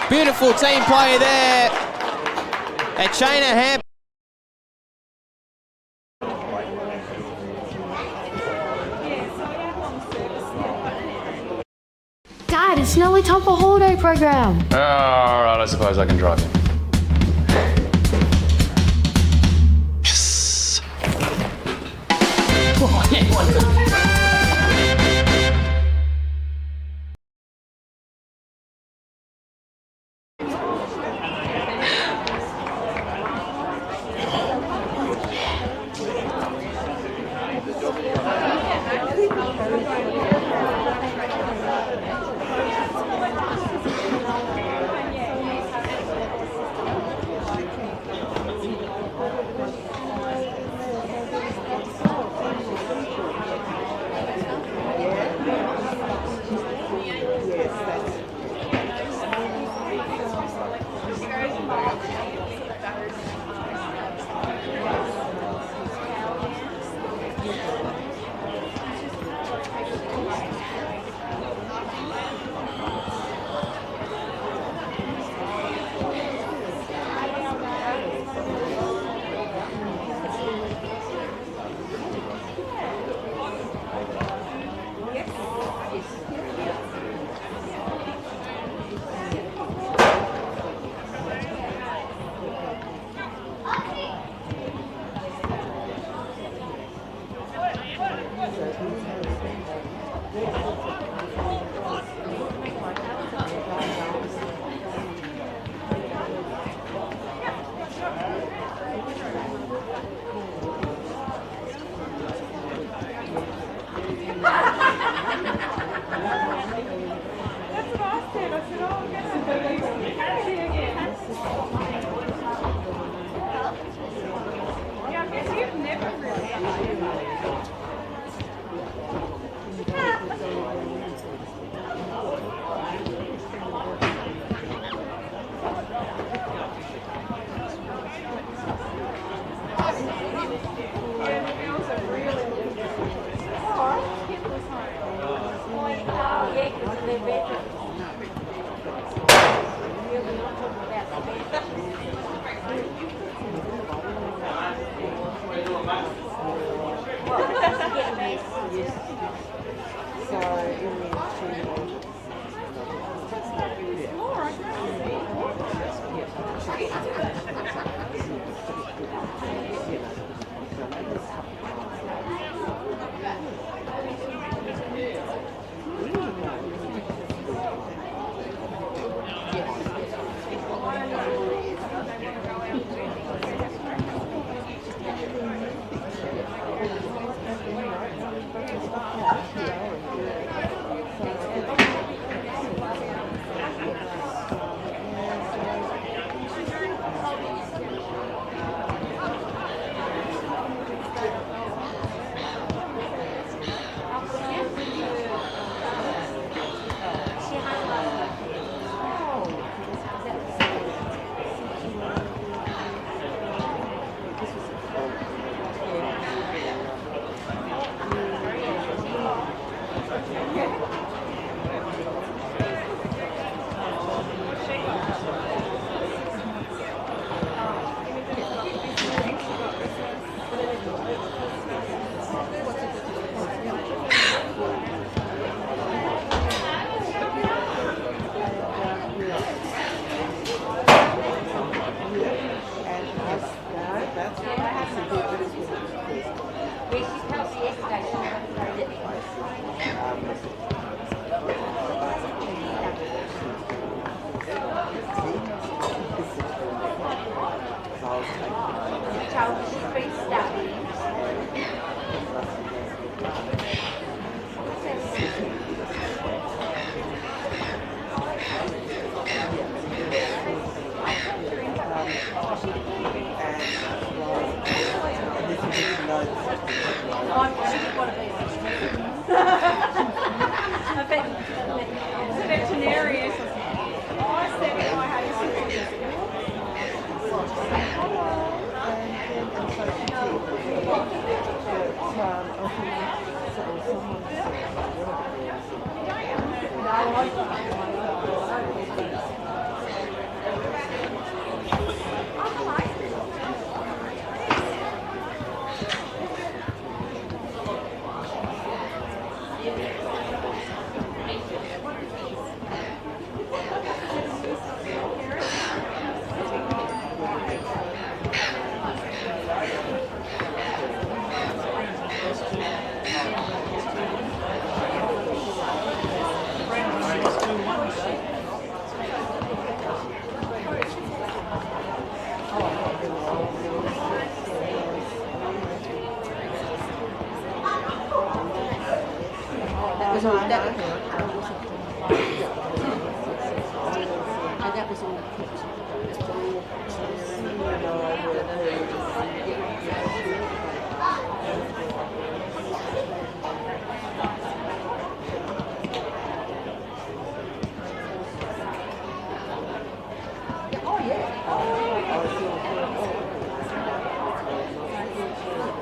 Beautiful team play there. A chain of hand. Dad, it's nearly time for holiday program. All right, I suppose I can drive you. Yes. So you'll need to.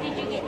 Did you get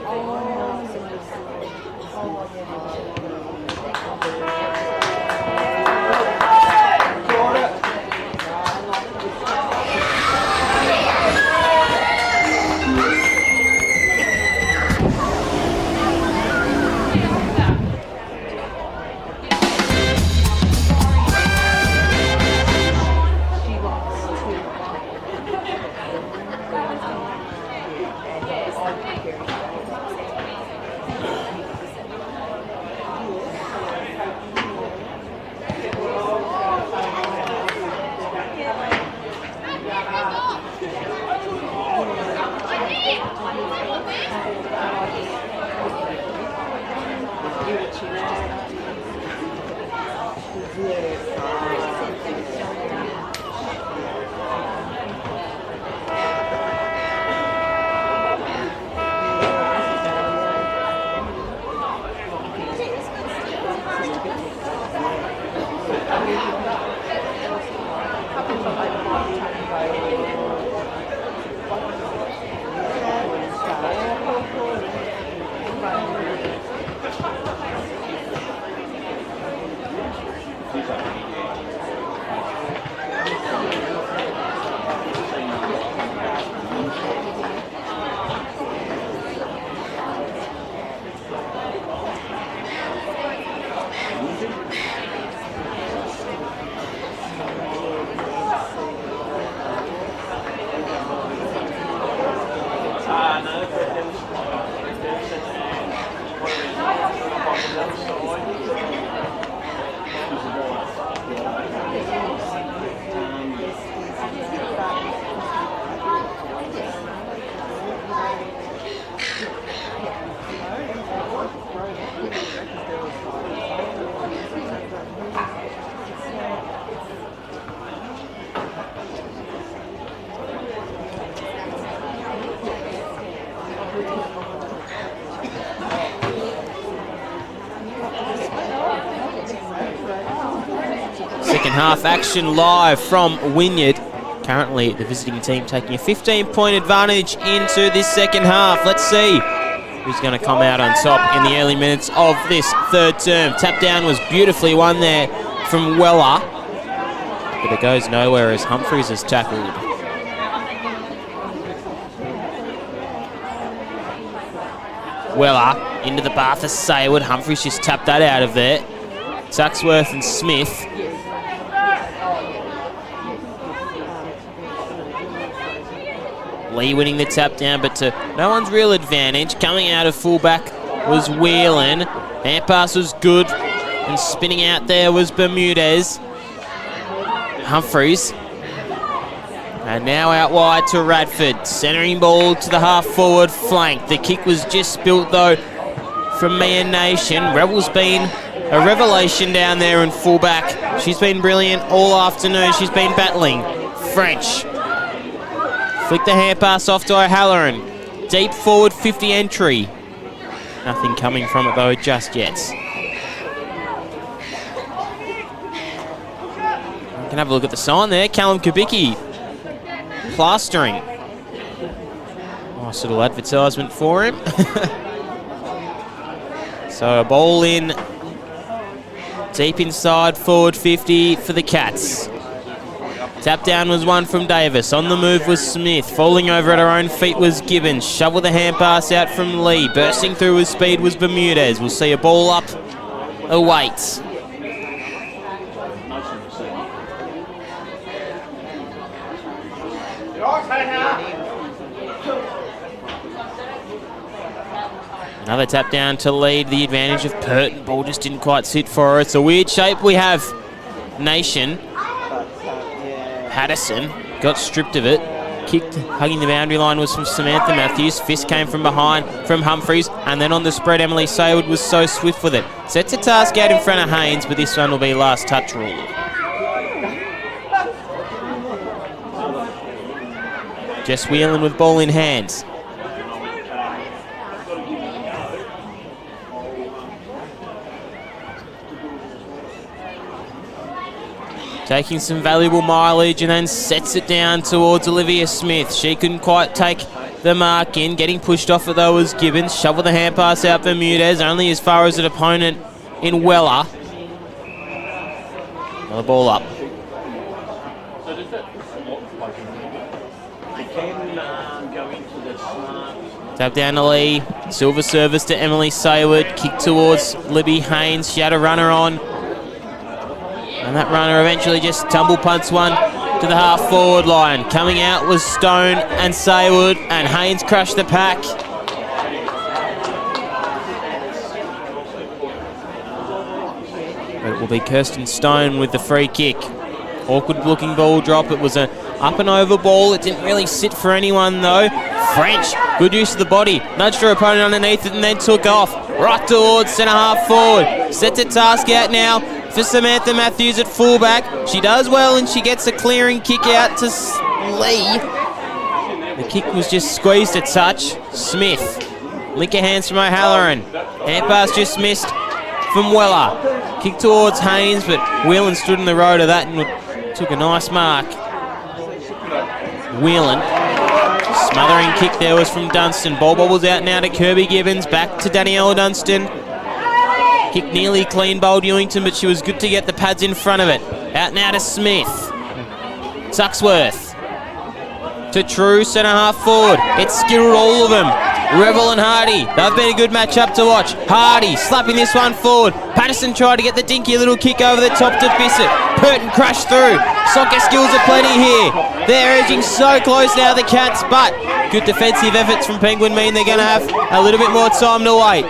half action live from Wynyard. Currently, the visiting team taking a 15-point advantage into this second half. Let's see who's going to come out on top in the early minutes of this third term. Tap down was beautifully won there from Weller, but it goes nowhere as Humphreys is tackled. Weller into the path of Saywood. Humphreys just tapped that out of there. Tuxworth and Smith. Lee winning the tap down, but to no one's real advantage. Coming out of fullback was Whelan. Hand pass was good, and spinning out there was Bermudez. Humphreys. And now out wide to Radford. Centering ball to the half-forward flank. The kick was just spilt, though, from Mia Nation. Rebel's been a revelation down there in fullback. She's been brilliant all afternoon. She's been battling. French. Flick the hand pass off to O'Halloran. Deep forward 50 entry. Nothing coming from it, though, just yet. We can have a look at the sign there. Callum Kubicki plastering. Nice little advertisement for him. So a ball in deep inside forward 50 for the Cats. Tap down was one from Davis. On the move was Smith. Falling over at her own feet was Gibbons. Shovel the hand pass out from Lee. Bursting through with speed was Bermudez. We'll see a ball up. Awaits. Another tap down to lead. The advantage of Purton. Ball just didn't quite sit for her. It's a weird shape. We have Nation. Patterson got stripped of it. Kicked, hugging the boundary line was from Samantha Matthews. Fist came from behind from Humphreys. And then on the spread, Emily Saywood was so swift with it. Sets a task out in front of Haynes, but this one will be last touch rule. Jess Whelan with ball in hands. Taking some valuable mileage and then sets it down towards Olivia Smith. She couldn't quite take the mark in. Getting pushed off it though was Gibbons. Shovel the hand pass out Bermudez, only as far as an opponent in Weller. Another ball up. Tap down to Lee. Silver service to Emily Saywood. Kick towards Libby Haynes. She had a runner on. And that runner eventually just tumble punts one to the half-forward line. Coming out was Stone and Saywood, and Haynes crushed the pack. But it will be Kirsten Stone with the free kick. Awkward-looking ball drop. It was an up-and-over ball. It didn't really sit for anyone, though. French, good use of the body. Nudged her opponent underneath it and then took off. Right towards centre-half forward. Sets a task out now for Samantha Matthews at fullback. She does well and she gets a clearing kick out to Lee. The kick was just squeezed a touch. Smith. Link of hands from O'Halloran. Hand pass just missed from Weller. Kick towards Haynes, but Whelan stood in the road of that and took a nice mark. Whelan. Smothering kick there was from Dunstan. Ball bobbles out now to Kirby Gibbons. Back to Danielle Dunstan. Kick nearly clean bowled Ewington, but she was good to get the pads in front of it. Out now to Smith. Tuxworth. To True, centre half forward. It's skittled all of them. Revel and Hardy. They've been a good match-up to watch. Hardy slapping this one forward. Patterson tried to get the dinky little kick over the top to Bissett. Purton crashed through. Soccer skills are plenty here. They're edging so close now, the Cats, but good defensive efforts from Penguin mean they're going to have a little bit more time to wait.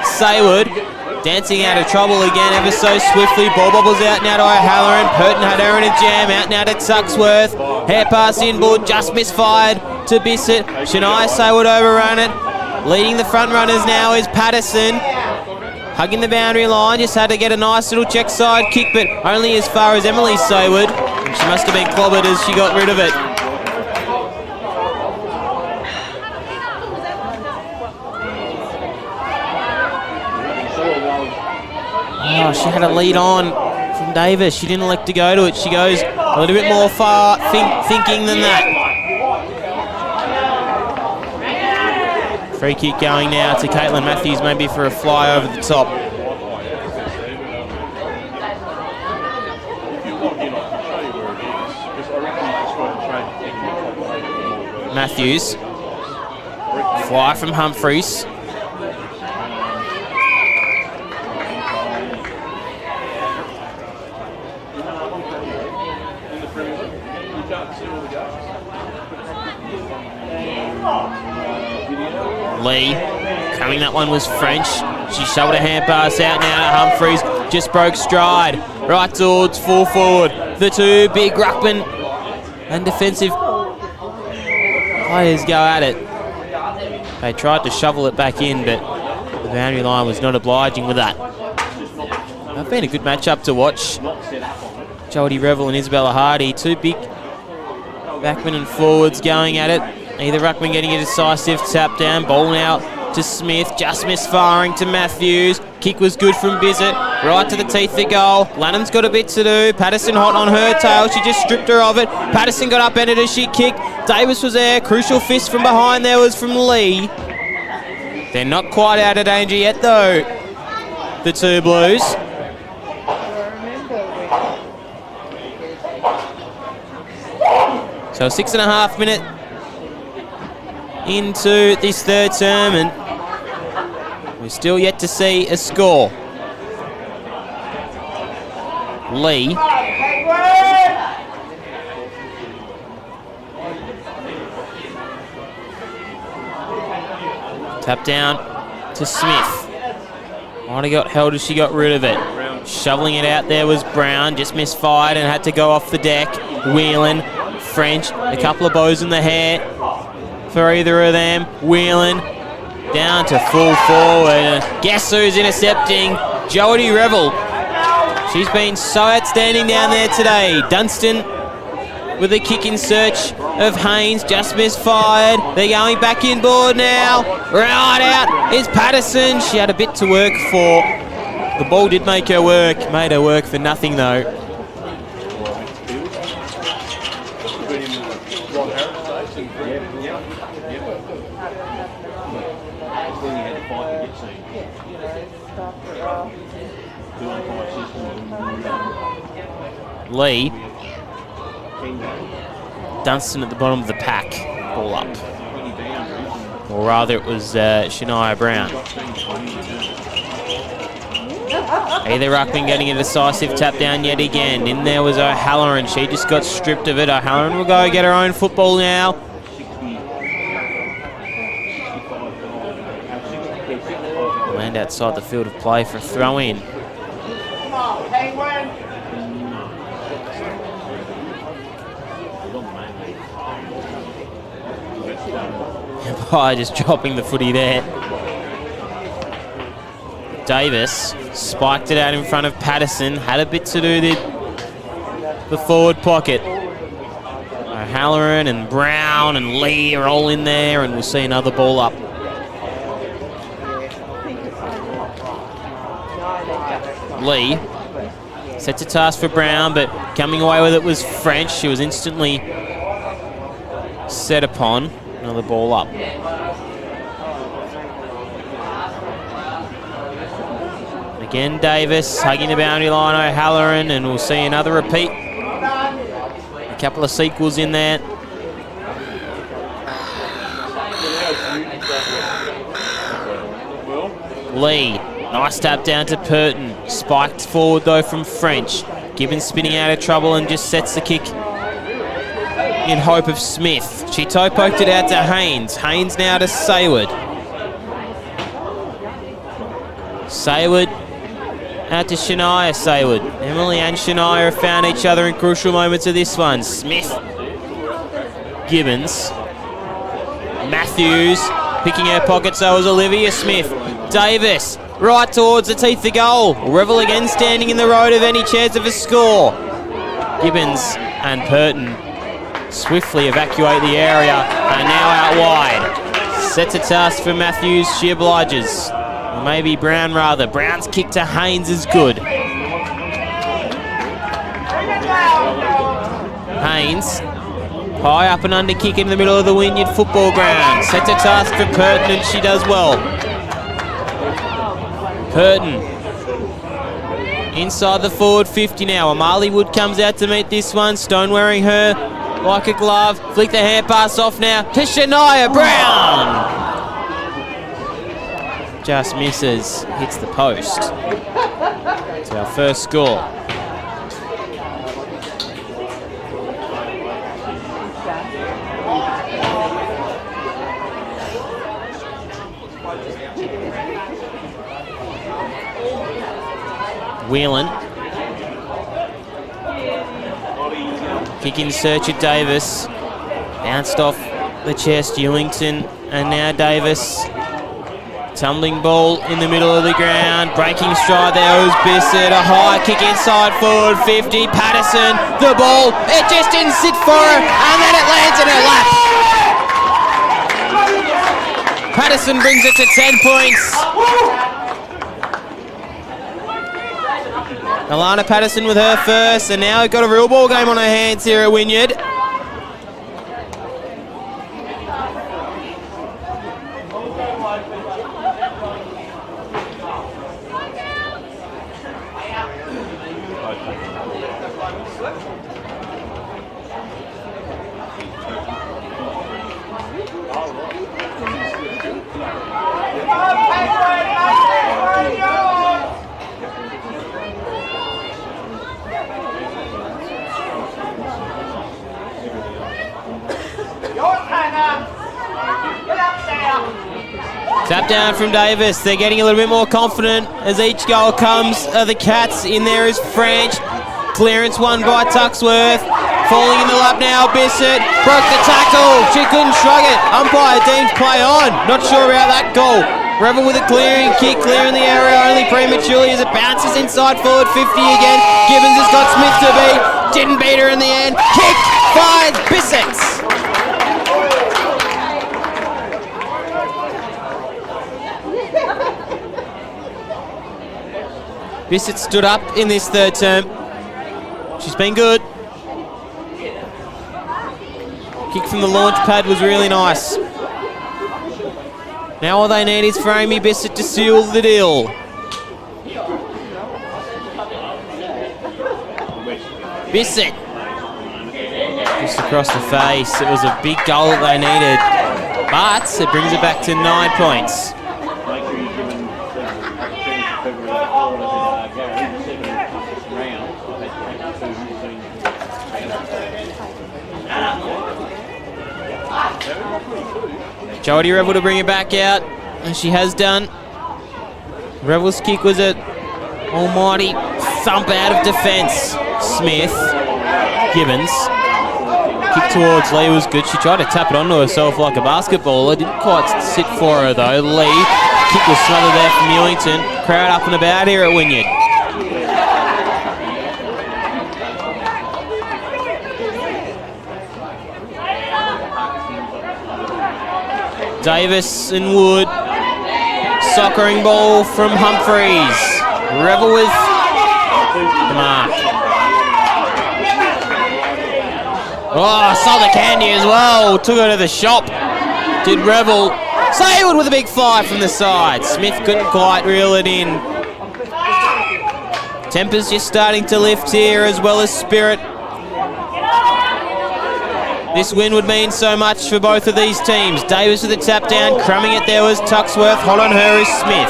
Saywood dancing out of trouble again ever so swiftly. Ball bobbles out now to O'Halloran. Purton had her in a jam. Out now to Tuxworth. Hair pass inboard, just misfired to Bissett. Shania Saywood overrun it. Leading the front runners now is Patterson. Hugging the boundary line, just had to get a nice little check side kick, but only as far as Emily Saywood. She must have been clobbered as she got rid of it. Oh, she had a lead on from Davis. She didn't elect to go to it. She goes a little bit more far thinking than that. Free kick going now to Caitlin Matthews, maybe for a fly over the top. Matthews. Fly from Humphreys. Lee, coming, that one was French. She shoved a hand pass out now to Humphreys. Just broke stride. Right towards full forward. The two big ruckman and defensive players go at it. They tried to shovel it back in, but the boundary line was not obliging with that. It's been a good matchup to watch. Jodie Revel and Isabella Hardy, two big backmen and forwards going at it. Either ruckman getting a decisive tap down. Ball now to Smith. Just misfiring to Matthews. Kick was good from Bizzett. Right to the teeth of goal. Lannon's got a bit to do. Patterson hot on her tail. She just stripped her of it. Patterson got upended as she kicked. Davis was there. Crucial fist from behind there was from Lee. They're not quite out of danger yet though, the two Blues. So 6.5 minutes into this third term, and we're still yet to see a score. Lee. Tap down to Smith. Might have got held as she got rid of it. Shoveling it out there was Brown, just misfired and had to go off the deck. Whelan, French, a couple of bows in the hair for either of them. Whelan down to full forward. And guess who's intercepting? Jodie Revel. She's been so outstanding down there today. Dunstan with a kick in search of Haynes, just misfired. They're going back inboard now. Right out is Patterson. She had a bit to work for. The ball did make her work, made her work for nothing though. Lee. Dunstan at the bottom of the pack. Ball up. Or rather it was Shania Brown. Either ruckman getting a decisive tap down yet again. In there was O'Halloran. She just got stripped of it. O'Halloran will go get her own football now. Land outside the field of play for a throw in. By just dropping the footy there. Davis spiked it out in front of Patterson. Had a bit to do the forward pocket. O'Halloran and Brown and Lee are all in there, and we'll see another ball up. Lee sets a task for Brown, but coming away with it was French. She was instantly set upon. Another ball up. Again, Davis hugging the boundary line, O'Halloran, and we'll see another repeat. A couple of sequels in there. Lee, nice tap down to Purton. Spiked forward though from French. Gibbons spinning out of trouble and just sets the kick in hope of Smith. She toe poked it out to Haynes. Haynes now to Sayward. Sayward out to Shania Sayward. Emily and Shania have found each other in crucial moments of this one. Smith. Gibbons. Matthews picking her pocket, so is Olivia Smith. Davis right towards the teeth of goal. Revel again standing in the road of any chance of a score. Gibbons and Purton swiftly evacuate the area, and now out wide. Sets a task for Matthews, she obliges. Or maybe Brown rather. Brown's kick to Haynes is good. Haynes. High up and under kick in the middle of the Wynyard football ground. Sets a task for Purton and she does well. Purton. Inside the forward 50 now. Amali Wood comes out to meet this one. Stone wearing her like a glove. Flick the hand pass off now to Shania Brown. Just misses. Hits the post. It's our first score. Whelan. Kick in search of Davis. Bounced off the chest, Ewington, and now Davis. Tumbling ball in the middle of the ground. Breaking stride there was Bissett. A high kick inside forward 50. Patterson, the ball. It just didn't sit for her, and then it lands in her lap. Patterson brings it to 10 points. Alana Patterson with her first, and now we've got a real ball game on her hands here at Wynyard. Tap down from Davis. They're getting a little bit more confident as each goal comes. The Cats in there is French. Clearance won by Tuxworth. Falling in the lap now, Bissett. Broke the tackle. She couldn't shrug it. Umpire deems play on. Not sure about that goal. Revel with a clearing kick, clearing the area only prematurely as it bounces inside forward 50 again. Gibbons has got Smith to beat. Didn't beat her in the end. Kick finds Bissett. Bissett stood up in this third term. She's been good. Kick from the launch pad was really nice. Now all they need is for Amy Bissett to seal the deal. Bissett. Just across the face. It was a big goal that they needed. But it brings it back to 9 points. Jodie Revel to bring it back out, and she has done. Revel's kick was an almighty thump out of defence. Smith, Gibbons, kick towards Lee was good. She tried to tap it onto herself like a basketballer. Didn't quite sit for her though. Lee, kick was smothered there from Ewington. Crowd up and about here at Wynyard. Davis and Wood. Soccering ball from Humphreys. Revel with the mark. Oh, saw the candy as well. Took her to the shop. Did Revel. Saywood with a big fly from the side. Smith couldn't quite reel it in. Temper's just starting to lift here as well as spirit. This win would mean so much for both of these teams. Davis with a tap down, crumbing it there was Tuxworth. Hot on her is Smith.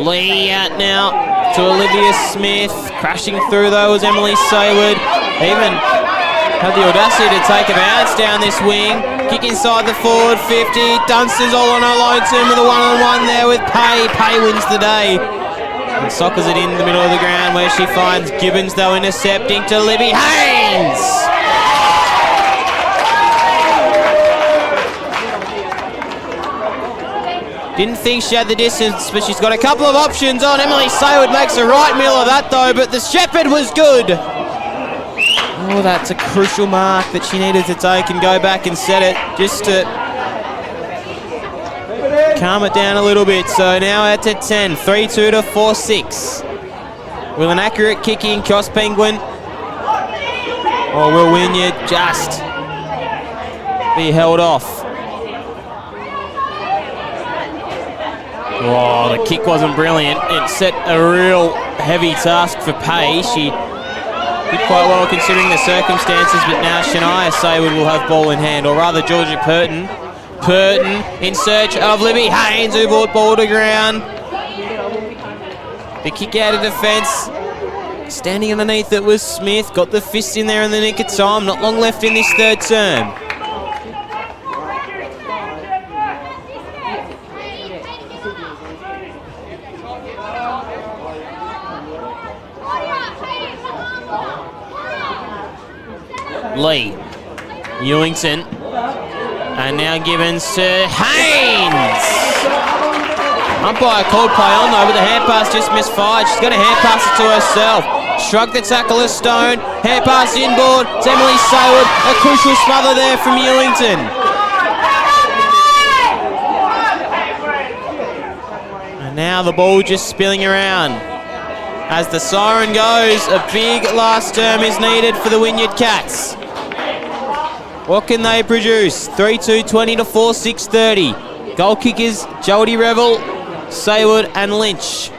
Lee out now to Olivia Smith. Crashing through though was Emily Saywood. Even had the audacity to take a bounce down this wing. Kick inside the forward 50. Dunstan's all on her lonesome with a one-on-one there with Pay. Pay wins the day. And soccers it in the middle of the ground where she finds Gibbons though intercepting to Libby Haynes. Didn't think she had the distance, but she's got a couple of options on. Emily Saywood makes a right meal of that though, but the Shepherd was good. Oh, that's a crucial mark that she needed to take and go back and set it just to calm it down a little bit. So now out to 10, 3-2 to 4-6. Will an accurate kick in cost Penguin? Or will Wynyard just be held off? Oh, the kick wasn't brilliant. It set a real heavy task for Pay. She did quite well considering the circumstances, but now Shania Saywood will have ball in hand, or rather Georgia Purton. Purton in search of Libby Haynes, who brought ball to ground. The kick out of defence. Standing underneath it was Smith. Got the fist in there in the nick of time. Not long left in this third term. Lee. Ewington. And now Gibbons to Haynes. Umpire called play on though, but the hand pass just misfired. She's got to hand pass it to herself. Shrug the tackle of Stone. Hand pass inboard. It's Emily Saywood. A crucial smother there from Ewington. And now the ball just spilling around. As the siren goes, a big last term is needed for the Wynyard Cats. What can they produce? 3-2-20 to 4-6-30. Goal kickers, Jodie Revel, Saywood and Lynch.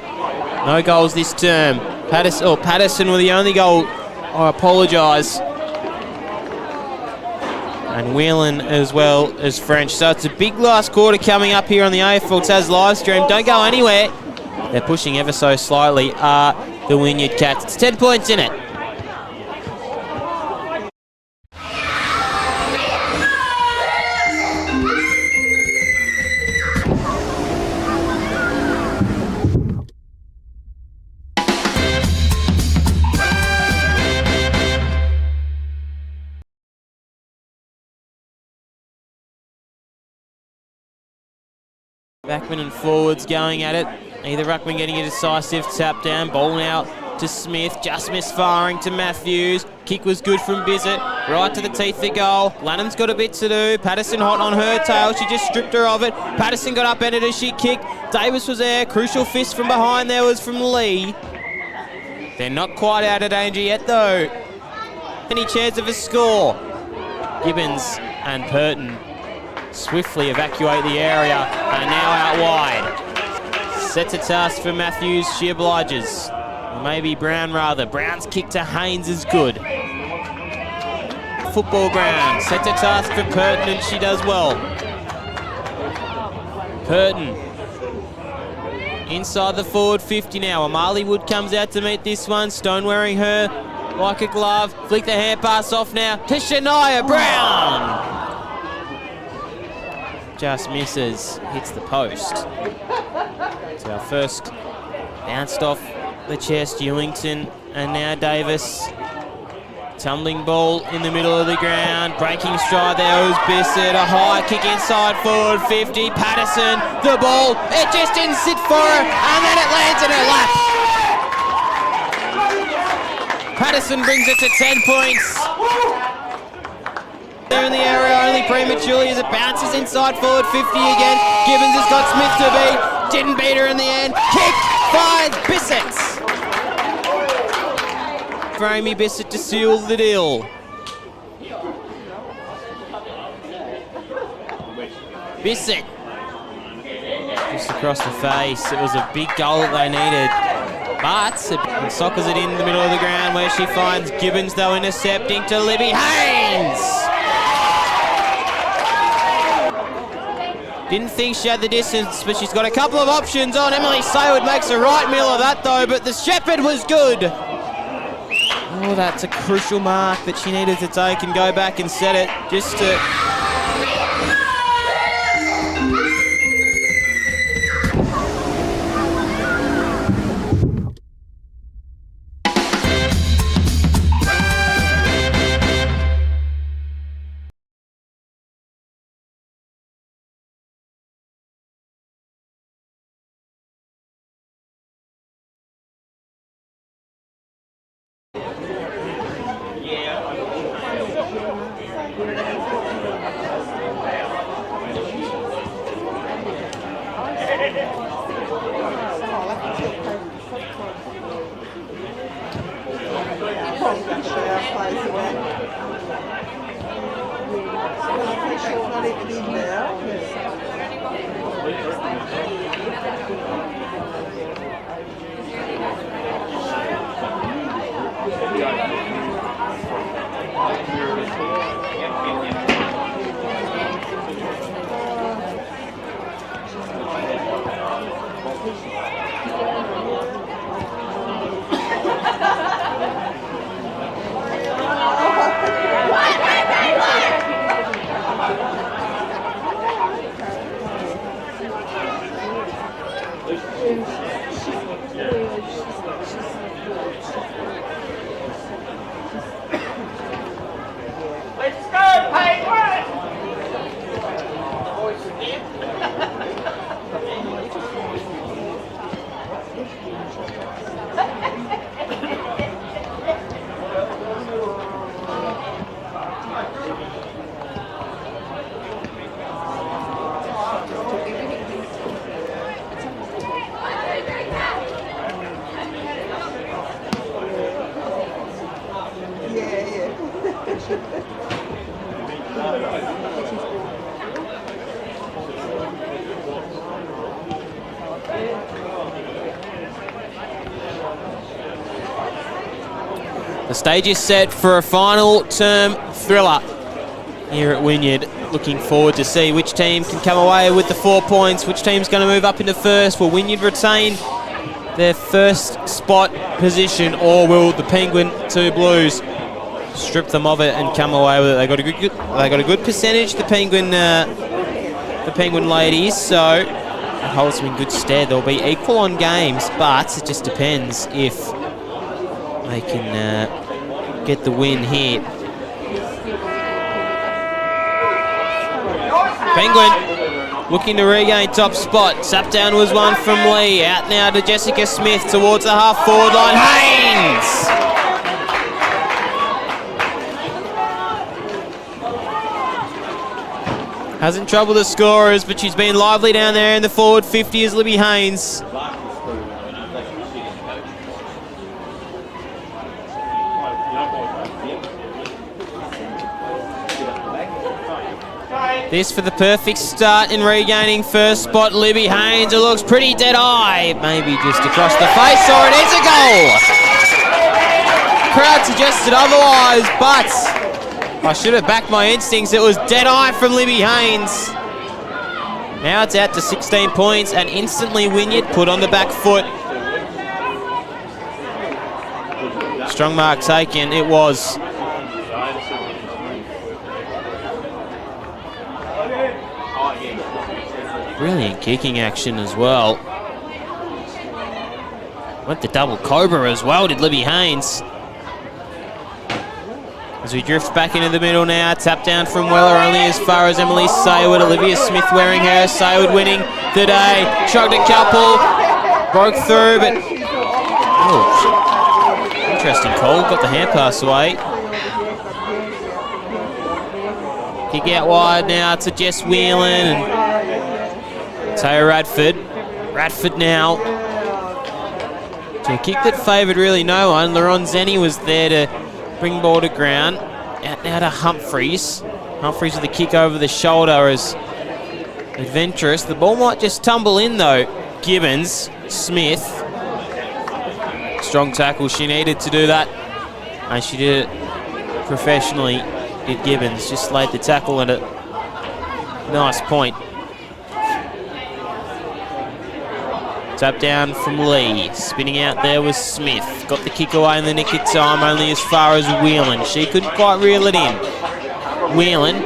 No goals this term. Patterson with the only goal. I apologise. And Whelan as well as French. So it's a big last quarter coming up here on the AFL Taz live stream. Don't go anywhere. They're pushing ever so slightly. The Wynyard Cats. It's 10 points in it. Backman and forwards going at it. Either Ruckman getting a decisive tap down. Ball now to Smith. Just misfiring to Matthews. Kick was good from Bissett. Right to the teeth of goal. Lannon's got a bit to do. Patterson hot on her tail. She just stripped her of it. Patterson got upended as she kicked. Davis was there. Crucial fist from behind there was from Lee. They're not quite out of danger yet though. Any chance of a score? Gibbons and Purton swiftly evacuate the area, and now out wide. Sets a task for Matthews, she obliges. Or maybe Brown rather. Brown's kick to Haynes is good. Football ground, sets a task for Purton and she does well. Purton. Inside the forward 50 now. Amali Wood comes out to meet this one. Stone wearing her like a glove. Flick the hand pass off now to Shania Brown. Just misses, hits the post. So our first bounced off the chest, Ewington, and now Davis. Tumbling ball in the middle of the ground, breaking stride there was Bissett, a high kick inside forward 50, Patterson, the ball, it just didn't sit for her, and then it lands in her lap. Patterson brings it to 10 points. There in the area only prematurely as it bounces inside forward 50 again. Gibbons has got Smith to beat. Didn't beat her in the end. Kick finds Bissett. For Amy Bissett to seal the deal. Bissett. Just across the face. It was a big goal that they needed. But it soccers it in the middle of the ground where she finds Gibbons though intercepting to Libby Haynes. Didn't think she had the distance, but she's got a couple of options on. Emily Saywood makes a right meal of that though, but the Shepherd was good. Oh, that's a crucial mark that she needed to take and go back and set it just to... probably got the bad place again. It's not even in now. The stage is set for a final term thriller here at Wynyard. Looking forward to see which team can come away with the 4 points, which team's going to move up into first. Will Wynyard retain their first spot position, or will the Penguin 2 Blues strip them of it and come away with it? They got a good percentage, the Penguin ladies, so it holds them in good stead. They'll be equal on games, but it just depends if they can get the win here. Penguin looking to regain top spot. Sap down was one from Lee. Out now to Jessica Smith towards the half forward line. Haynes! Hasn't troubled the scorers, but she's been lively down there in the forward 50 is Libby Haynes. This for the perfect start in regaining first spot. Libby Haynes, it looks pretty dead-eye. Maybe just across the face, or it is a goal. Crowd suggested otherwise, but I should have backed my instincts. It was dead-eye from Libby Haynes. Now it's out to 16 points, and instantly Wynyard put on the back foot. Strong mark taken, it was. Brilliant kicking action as well. Went the double cobra as well, did Libby Haynes. As we drift back into the middle now, tap down from Weller only as far as Emily Saywood. Olivia Smith wearing her. Saywood winning the day. Shrugged a couple, broke through, but interesting call. Got the hand pass away. Kick out wide now to Jess Whelan and Taya Radford. Radford now to a kick that favoured really no one. Laron Zenny was there to bring ball to ground. Out now to Humphreys. Humphreys with a kick over the shoulder is adventurous. The ball might just tumble in though. Gibbons, Smith. Strong tackle, she needed to do that. And she did it professionally, did Gibbons. Just laid the tackle at a nice point. Tap down from Lee. Spinning out there was Smith. Got the kick away in the nick of time, only as far as Whelan. She couldn't quite reel it in. Whelan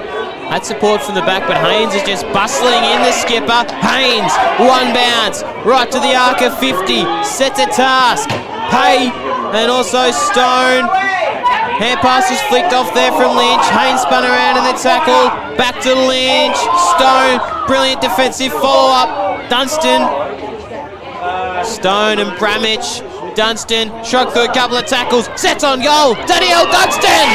had support from the back, but Haynes is just bustling in the skipper. Haynes, one bounce, right to the arc of 50. Sets a task. Pay and also Stone. Hand pass is flicked off there from Lynch. Haynes spun around in the tackle. Back to Lynch. Stone, brilliant defensive follow-up. Dunstan. Stone and Bramich. Dunstan shrugged through a couple of tackles. Sets on goal. Danielle Dunstan!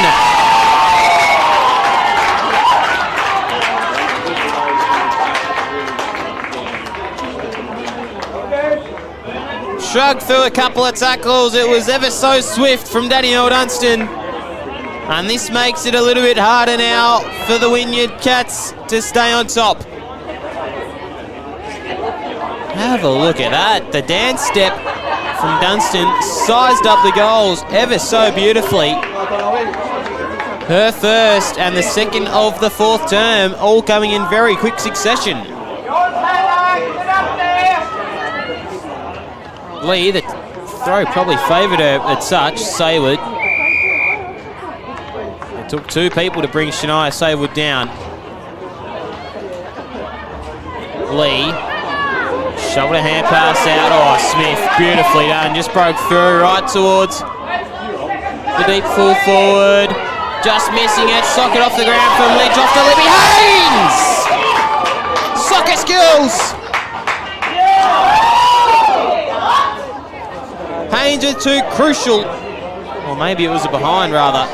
shrugged through a couple of tackles. It was ever so swift from Danielle Dunstan. And this makes it a little bit harder now for the Wynyard Cats to stay on top. Have a look at that. The dance step from Dunstan sized up the goals ever so beautifully. Her first and the second of the fourth term, all coming in very quick succession. Lee, the throw probably favoured her at such. Saywood. It took two people to bring Shania Saywood down. Lee. Shoulder hand pass out. Oh, Smith, beautifully done. Just broke through right towards the deep full forward. Just missing it. Socket off the ground from Lynch off to Libby Haynes. Soccer skills. Haynes with two crucial, or maybe it was a behind rather.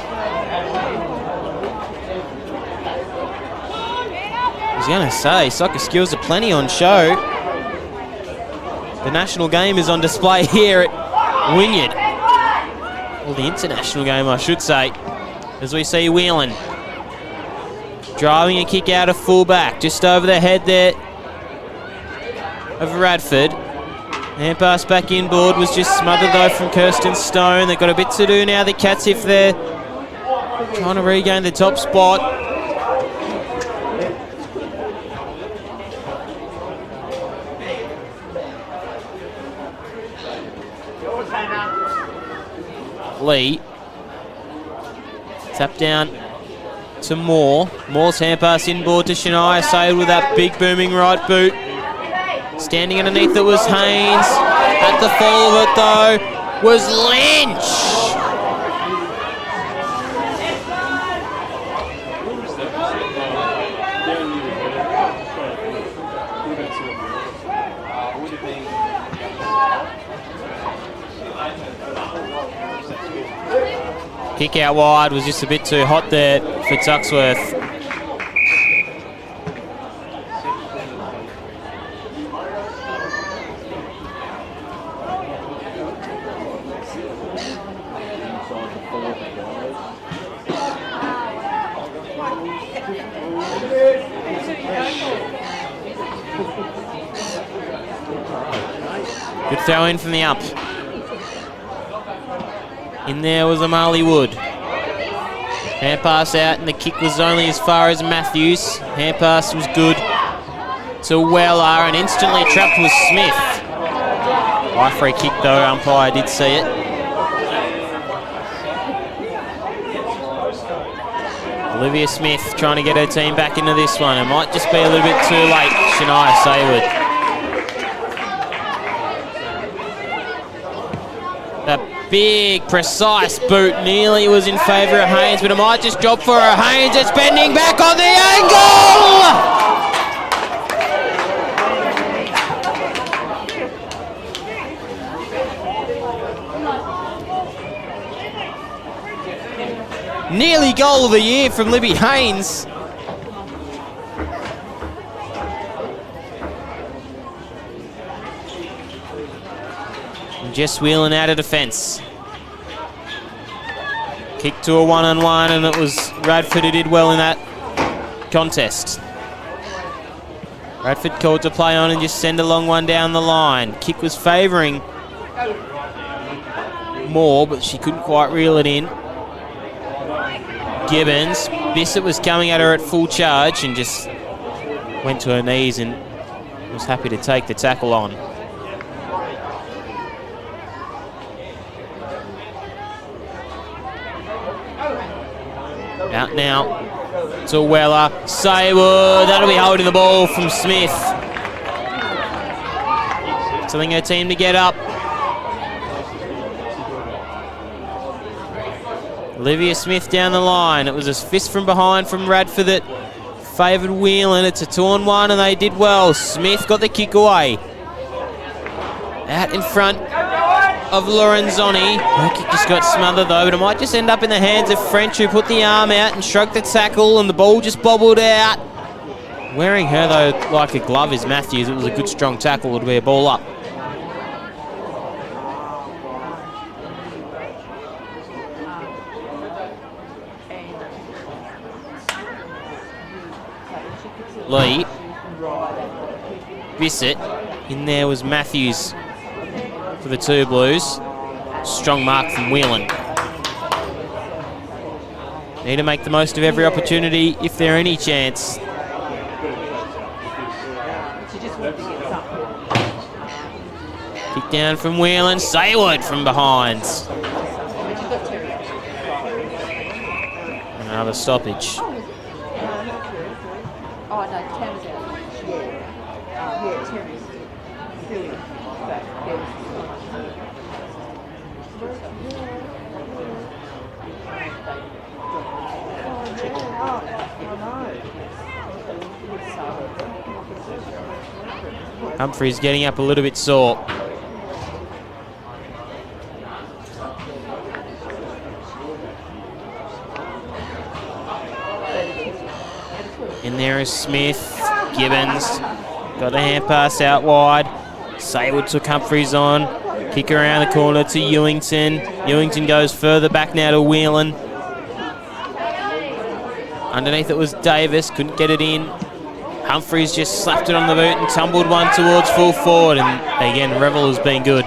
I was going to say, soccer skills are plenty on show. The national game is on display here at Wynyard. Well, the international game, I should say, as we see Whelan driving a kick out of fullback, just over the head there of Radford. Hand pass back inboard was just smothered though from Kirsten Stone. They've got a bit to do now, the Cats, if they're trying to regain the top spot. Lee. Tap down to Moore. Moore's hand pass inboard to Shania Saywood with that big booming right boot. Standing underneath it was Haynes. At the fall of it though was Lynch. Kick out wide was just a bit too hot there for Tuxworth. Good throw in from the up. In there was Amali Wood. Hand pass out and the kick was only as far as Matthews. Hand pass was good to Weller and instantly trapped was Smith. High free kick though, umpire did see it. Olivia Smith trying to get her team back into this one. It might just be a little bit too late. Shania Saywood. That big, precise boot nearly was in favour of Haynes, but it might just drop for her. Haynes is bending back on the angle! Nearly goal of the year from Libby Haynes. Jess Whelan out of defence. Kick to a one-on-one, and it was Radford who did well in that contest. Radford called to play on and just send a long one down the line. Kick was favouring Moore, but she couldn't quite reel it in. Gibbons, Bissett was coming at her at full charge and just went to her knees and was happy to take the tackle on. Out now to Weller. Saywood, that'll be holding the ball from Smith. Telling her team to get up. Olivia Smith down the line. It was a fist from behind from Radford that favoured Whelan. It's a 2-on-1 and they did well. Smith got the kick away. Out in front of Lorenzoni. Her kick just got smothered though, but it might just end up in the hands of French, who put the arm out and shrugged the tackle, and the ball just bobbled out. Wearing her though like a glove is Matthews. It was a good strong tackle. It'll be a ball up. Lee. Bissett. In there was Matthews for the two Blues. Strong mark from Whelan. Need to make the most of every opportunity if there any chance. Kick down from Whelan. Saywood from behind. Another stoppage. Oh, no, Tam's out. Yeah, Terry's still back. Humphries getting up a little bit sore. In there is Smith. Gibbons got the hand pass out wide. Saywood took Humphries on. Kick around the corner to Ewington. Ewington goes further back now to Whelan. Underneath it was Davis. Couldn't get it in. Humphries just slapped it on the boot and tumbled one towards full forward. And again, Revel has been good.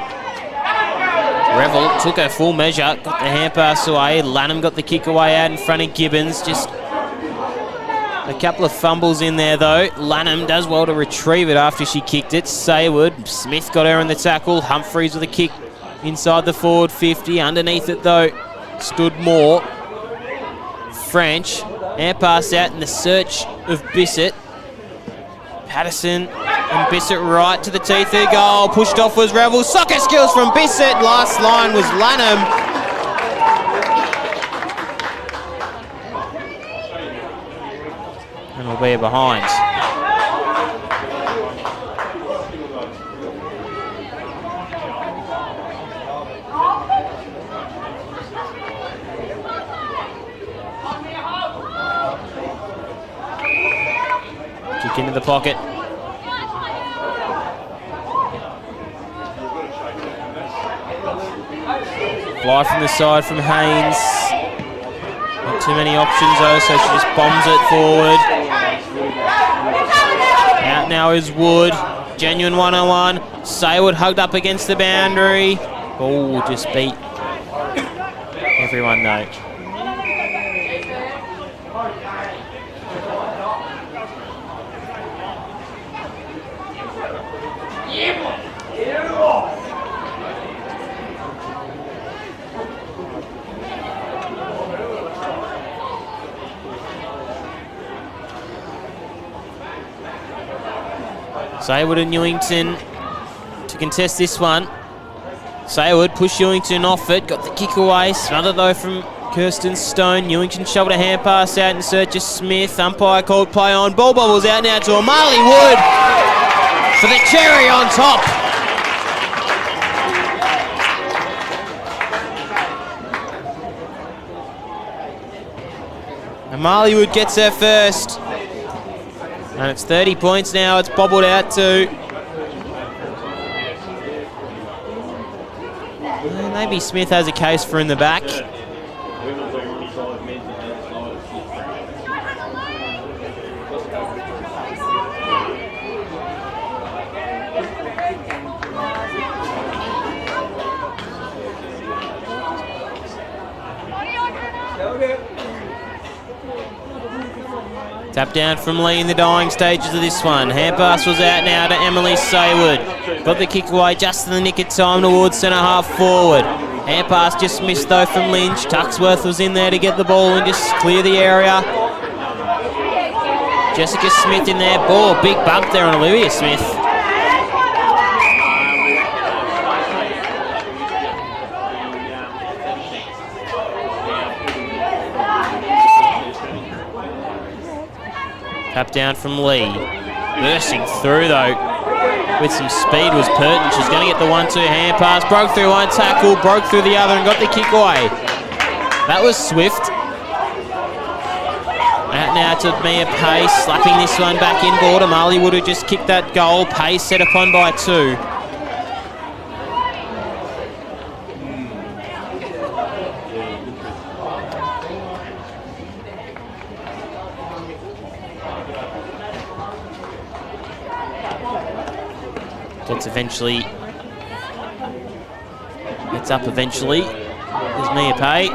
Revel took her full measure. Got the hand pass away. Lanham got the kick away out in front of Gibbons. Just a couple of fumbles in there though. Lanham does well to retrieve it after she kicked it. Saywood, Smith got her in the tackle. Humphries with a kick inside the forward 50. Underneath it though stood Moore. French, hand pass out in the search of Bissett. Patterson and Bissett right to the teeth of the goal. Pushed off was Revel. Soccer skills from Bissett. Last line was Lanham. And we'll be behind. Kick into the pocket. Fly from the side from Haynes. Not too many options though, so she just bombs it forward. Out now is Wood. Genuine 1-on-1. Saywood hugged up against the boundary. Oh, just beat everyone though. Saywood and Ewington to contest this one. Saywood pushed Ewington off it, got the kick away, smothered though from Kirsten Stone. Ewington shoved a hand pass out in search of Smith. Umpire called play on. Ball bobbles out now to Amali Wood for the cherry on top. Amali Wood gets her first. And it's 30 points now. It's bobbled out to... Maybe Smith has a case for in the back. Tap down from Lee in the dying stages of this one. Hand pass was out now to Emily Saywood. Got the kick away just in the nick of time towards centre half forward. Hand pass just missed though from Lynch. Tuxworth was in there to get the ball and just clear the area. Jessica Smith in there. Ball, big bump there on Olivia Smith. Tap down from Lee. Bursting through though with some speed was Purton. She's going to get the 1-2 hand pass. Broke through one tackle, broke through the other and got the kick away. That was swift. Out now to Mia Pace, slapping this one back inboard. Amali would have just kicked that goal. Pace set upon by 2. Gets up eventually. There's Mia Pay.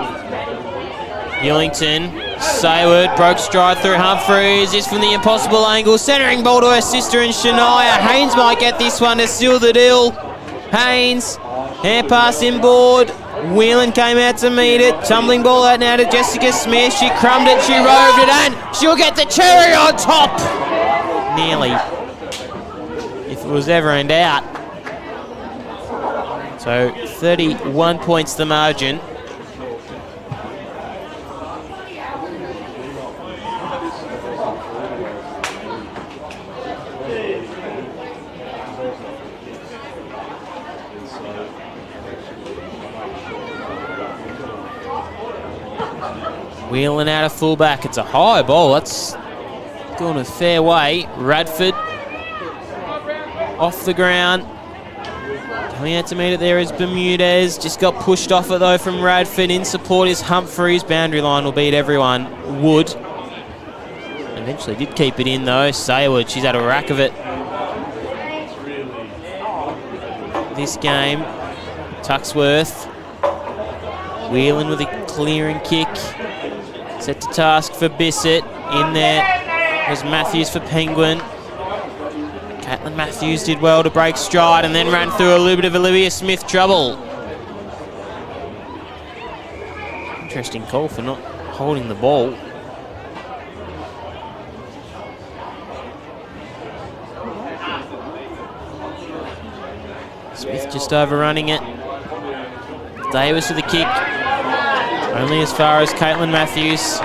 Ewington, Sayward, broke stride through Humphreys. Is from the impossible angle. Centering ball to her sister and Shania. Haynes might get this one to seal the deal. Haynes, hair pass inboard. Whelan came out to meet it. Tumbling ball out now to Jessica Smith. She crumbed it, she roved it, and she'll get the cherry on top. Nearly. If it was ever in doubt. So 31 points the margin. Wheeling out of fullback. It's a high ball. That's going a fair way. Radford off the ground. Coming out to meet it there is Bermudez. Just got pushed off it though from Radford. In support is Humphreys. Boundary line will beat everyone. Wood. Eventually did keep it in though. Sayward, she's had a rack of it this game. Tuxworth. Wheeling with a clearing kick. Set to task for Bissett. In there was Matthews for Penguin. Caitlin Matthews did well to break stride and then ran through a little bit of Olivia Smith trouble. Interesting call for not holding the ball. Smith just overrunning it. Davis with the kick. Only as far as Caitlin Matthews.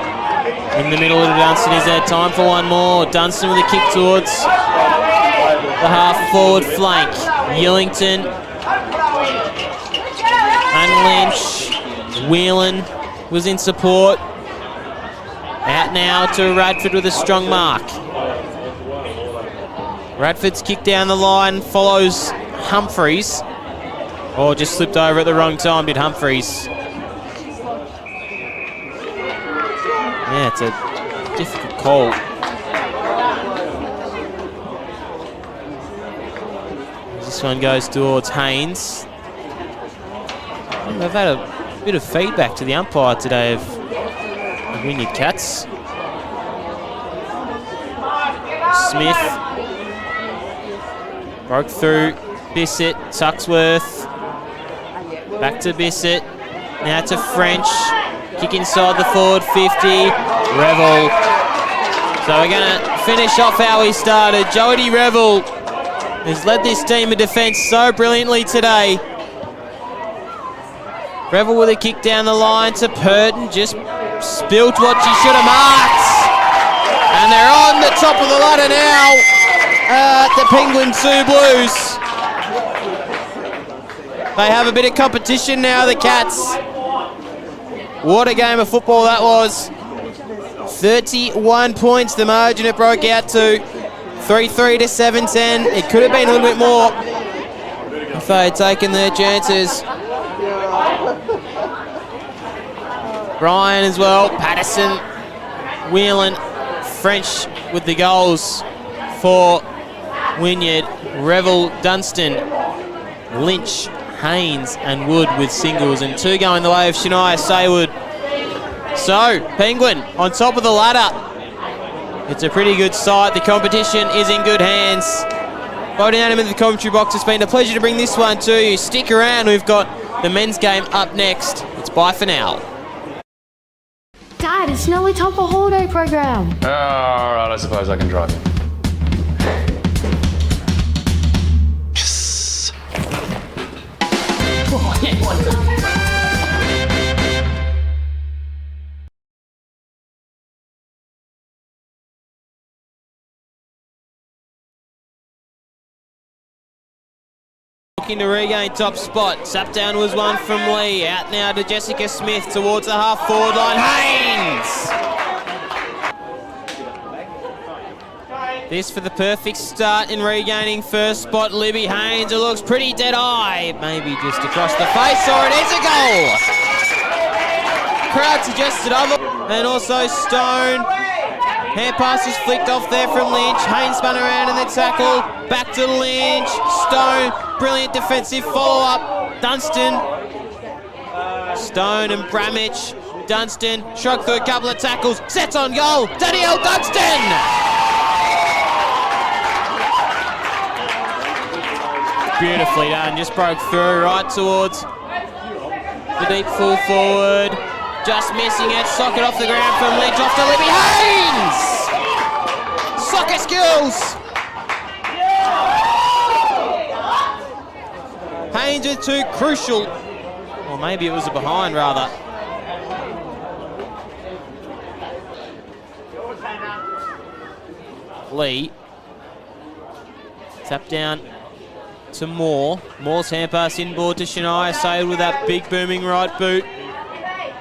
In the middle of Dunstan, is there time for one more? Dunstan with a kick towards the half-forward flank. Ewington and Lynch. Whelan was in support. Out now to Radford with a strong mark. Radford's kick down the line, follows Humphreys. Oh, just slipped over at the wrong time, did Humphreys. Yeah, it's a difficult call. This one goes towards Haynes. They've had a bit of feedback to the umpire today of Wynyard Cats. Smith broke through. Bissett, Tuxworth. Back to Bissett. Now to French. Kick inside the forward 50. Revel. So we're going to finish off how we started. Jodie Revel has led this team of defence so brilliantly today. Revel with a kick down the line to Purton. Just spilt what she should have marked. And they're on the top of the ladder now. The Penguin Sioux Blues. They have a bit of competition now, the Cats. What a game of football that was. 31 points, the margin it broke out to. 3-3 to 7-10. It could have been a little bit more if they had taken their chances. Ryan as well, Patterson, Whelan, French with the goals for Wynyard. Revel, Dunstan, Lynch, Haynes and Wood with singles, and two going the way of Shania Sayward. So, Penguin on top of the ladder. It's a pretty good sight. The competition is in good hands. Voting out in the commentary box. It's been a pleasure to bring this one to you. Stick around. We've got the men's game up next. It's bye for now. Dad, it's nearly time for holiday program. All right, I suppose I can drive you. Looking to regain top spot. Sapdown was one from Lee. Out now to Jessica Smith towards the half-forward line. Haynes! This for the perfect start in regaining first spot. Libby Haynes, it looks pretty dead-eye. Maybe just across the face, or it is a goal! Crowd suggested other. And also Stone Hand pass is flicked off there from Lynch. Haynes spun around in the tackle. Back to Lynch. Stone. Brilliant defensive follow-up. Dunstan. Stone and Bramich. Dunstan shrugged through a couple of tackles. Sets on goal. Danielle Dunstan. Beautifully done. Just broke through right towards the deep full forward. Just missing it. Socket off the ground from Lynch. Off to Libby Haynes. Soccer skills. Haynes with two crucial. Or maybe it was a behind rather. Lee. Tap down to Moore. Moore's hand pass inboard to Shania Sayed with that big booming right boot.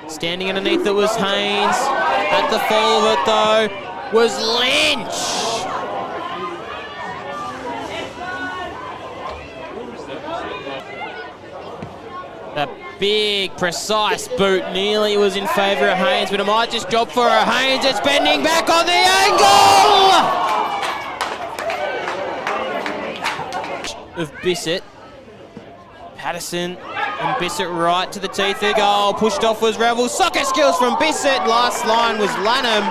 Standing underneath it was Haynes. At the fall of it though was Lynch. That big, precise boot nearly was in favour of Haynes, but it might just drop for her. Haynes, it's bending back on the angle! Of Bissett. Patterson and Bissett right to the teeth of goal. Pushed off was Revel. Soccer skills from Bissett. Last line was Lanham.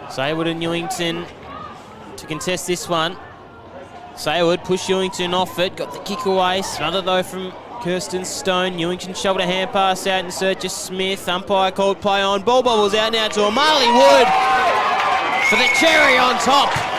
Saywood and Ewington to contest this one. Saywood pushed Ewington off it. Got the kick away. Smothered though from Kirsten Stone. Ewington shoved a hand pass out in search of Smith. Umpire called play on. Ball bobbles out now to Amali Wood for the cherry on top.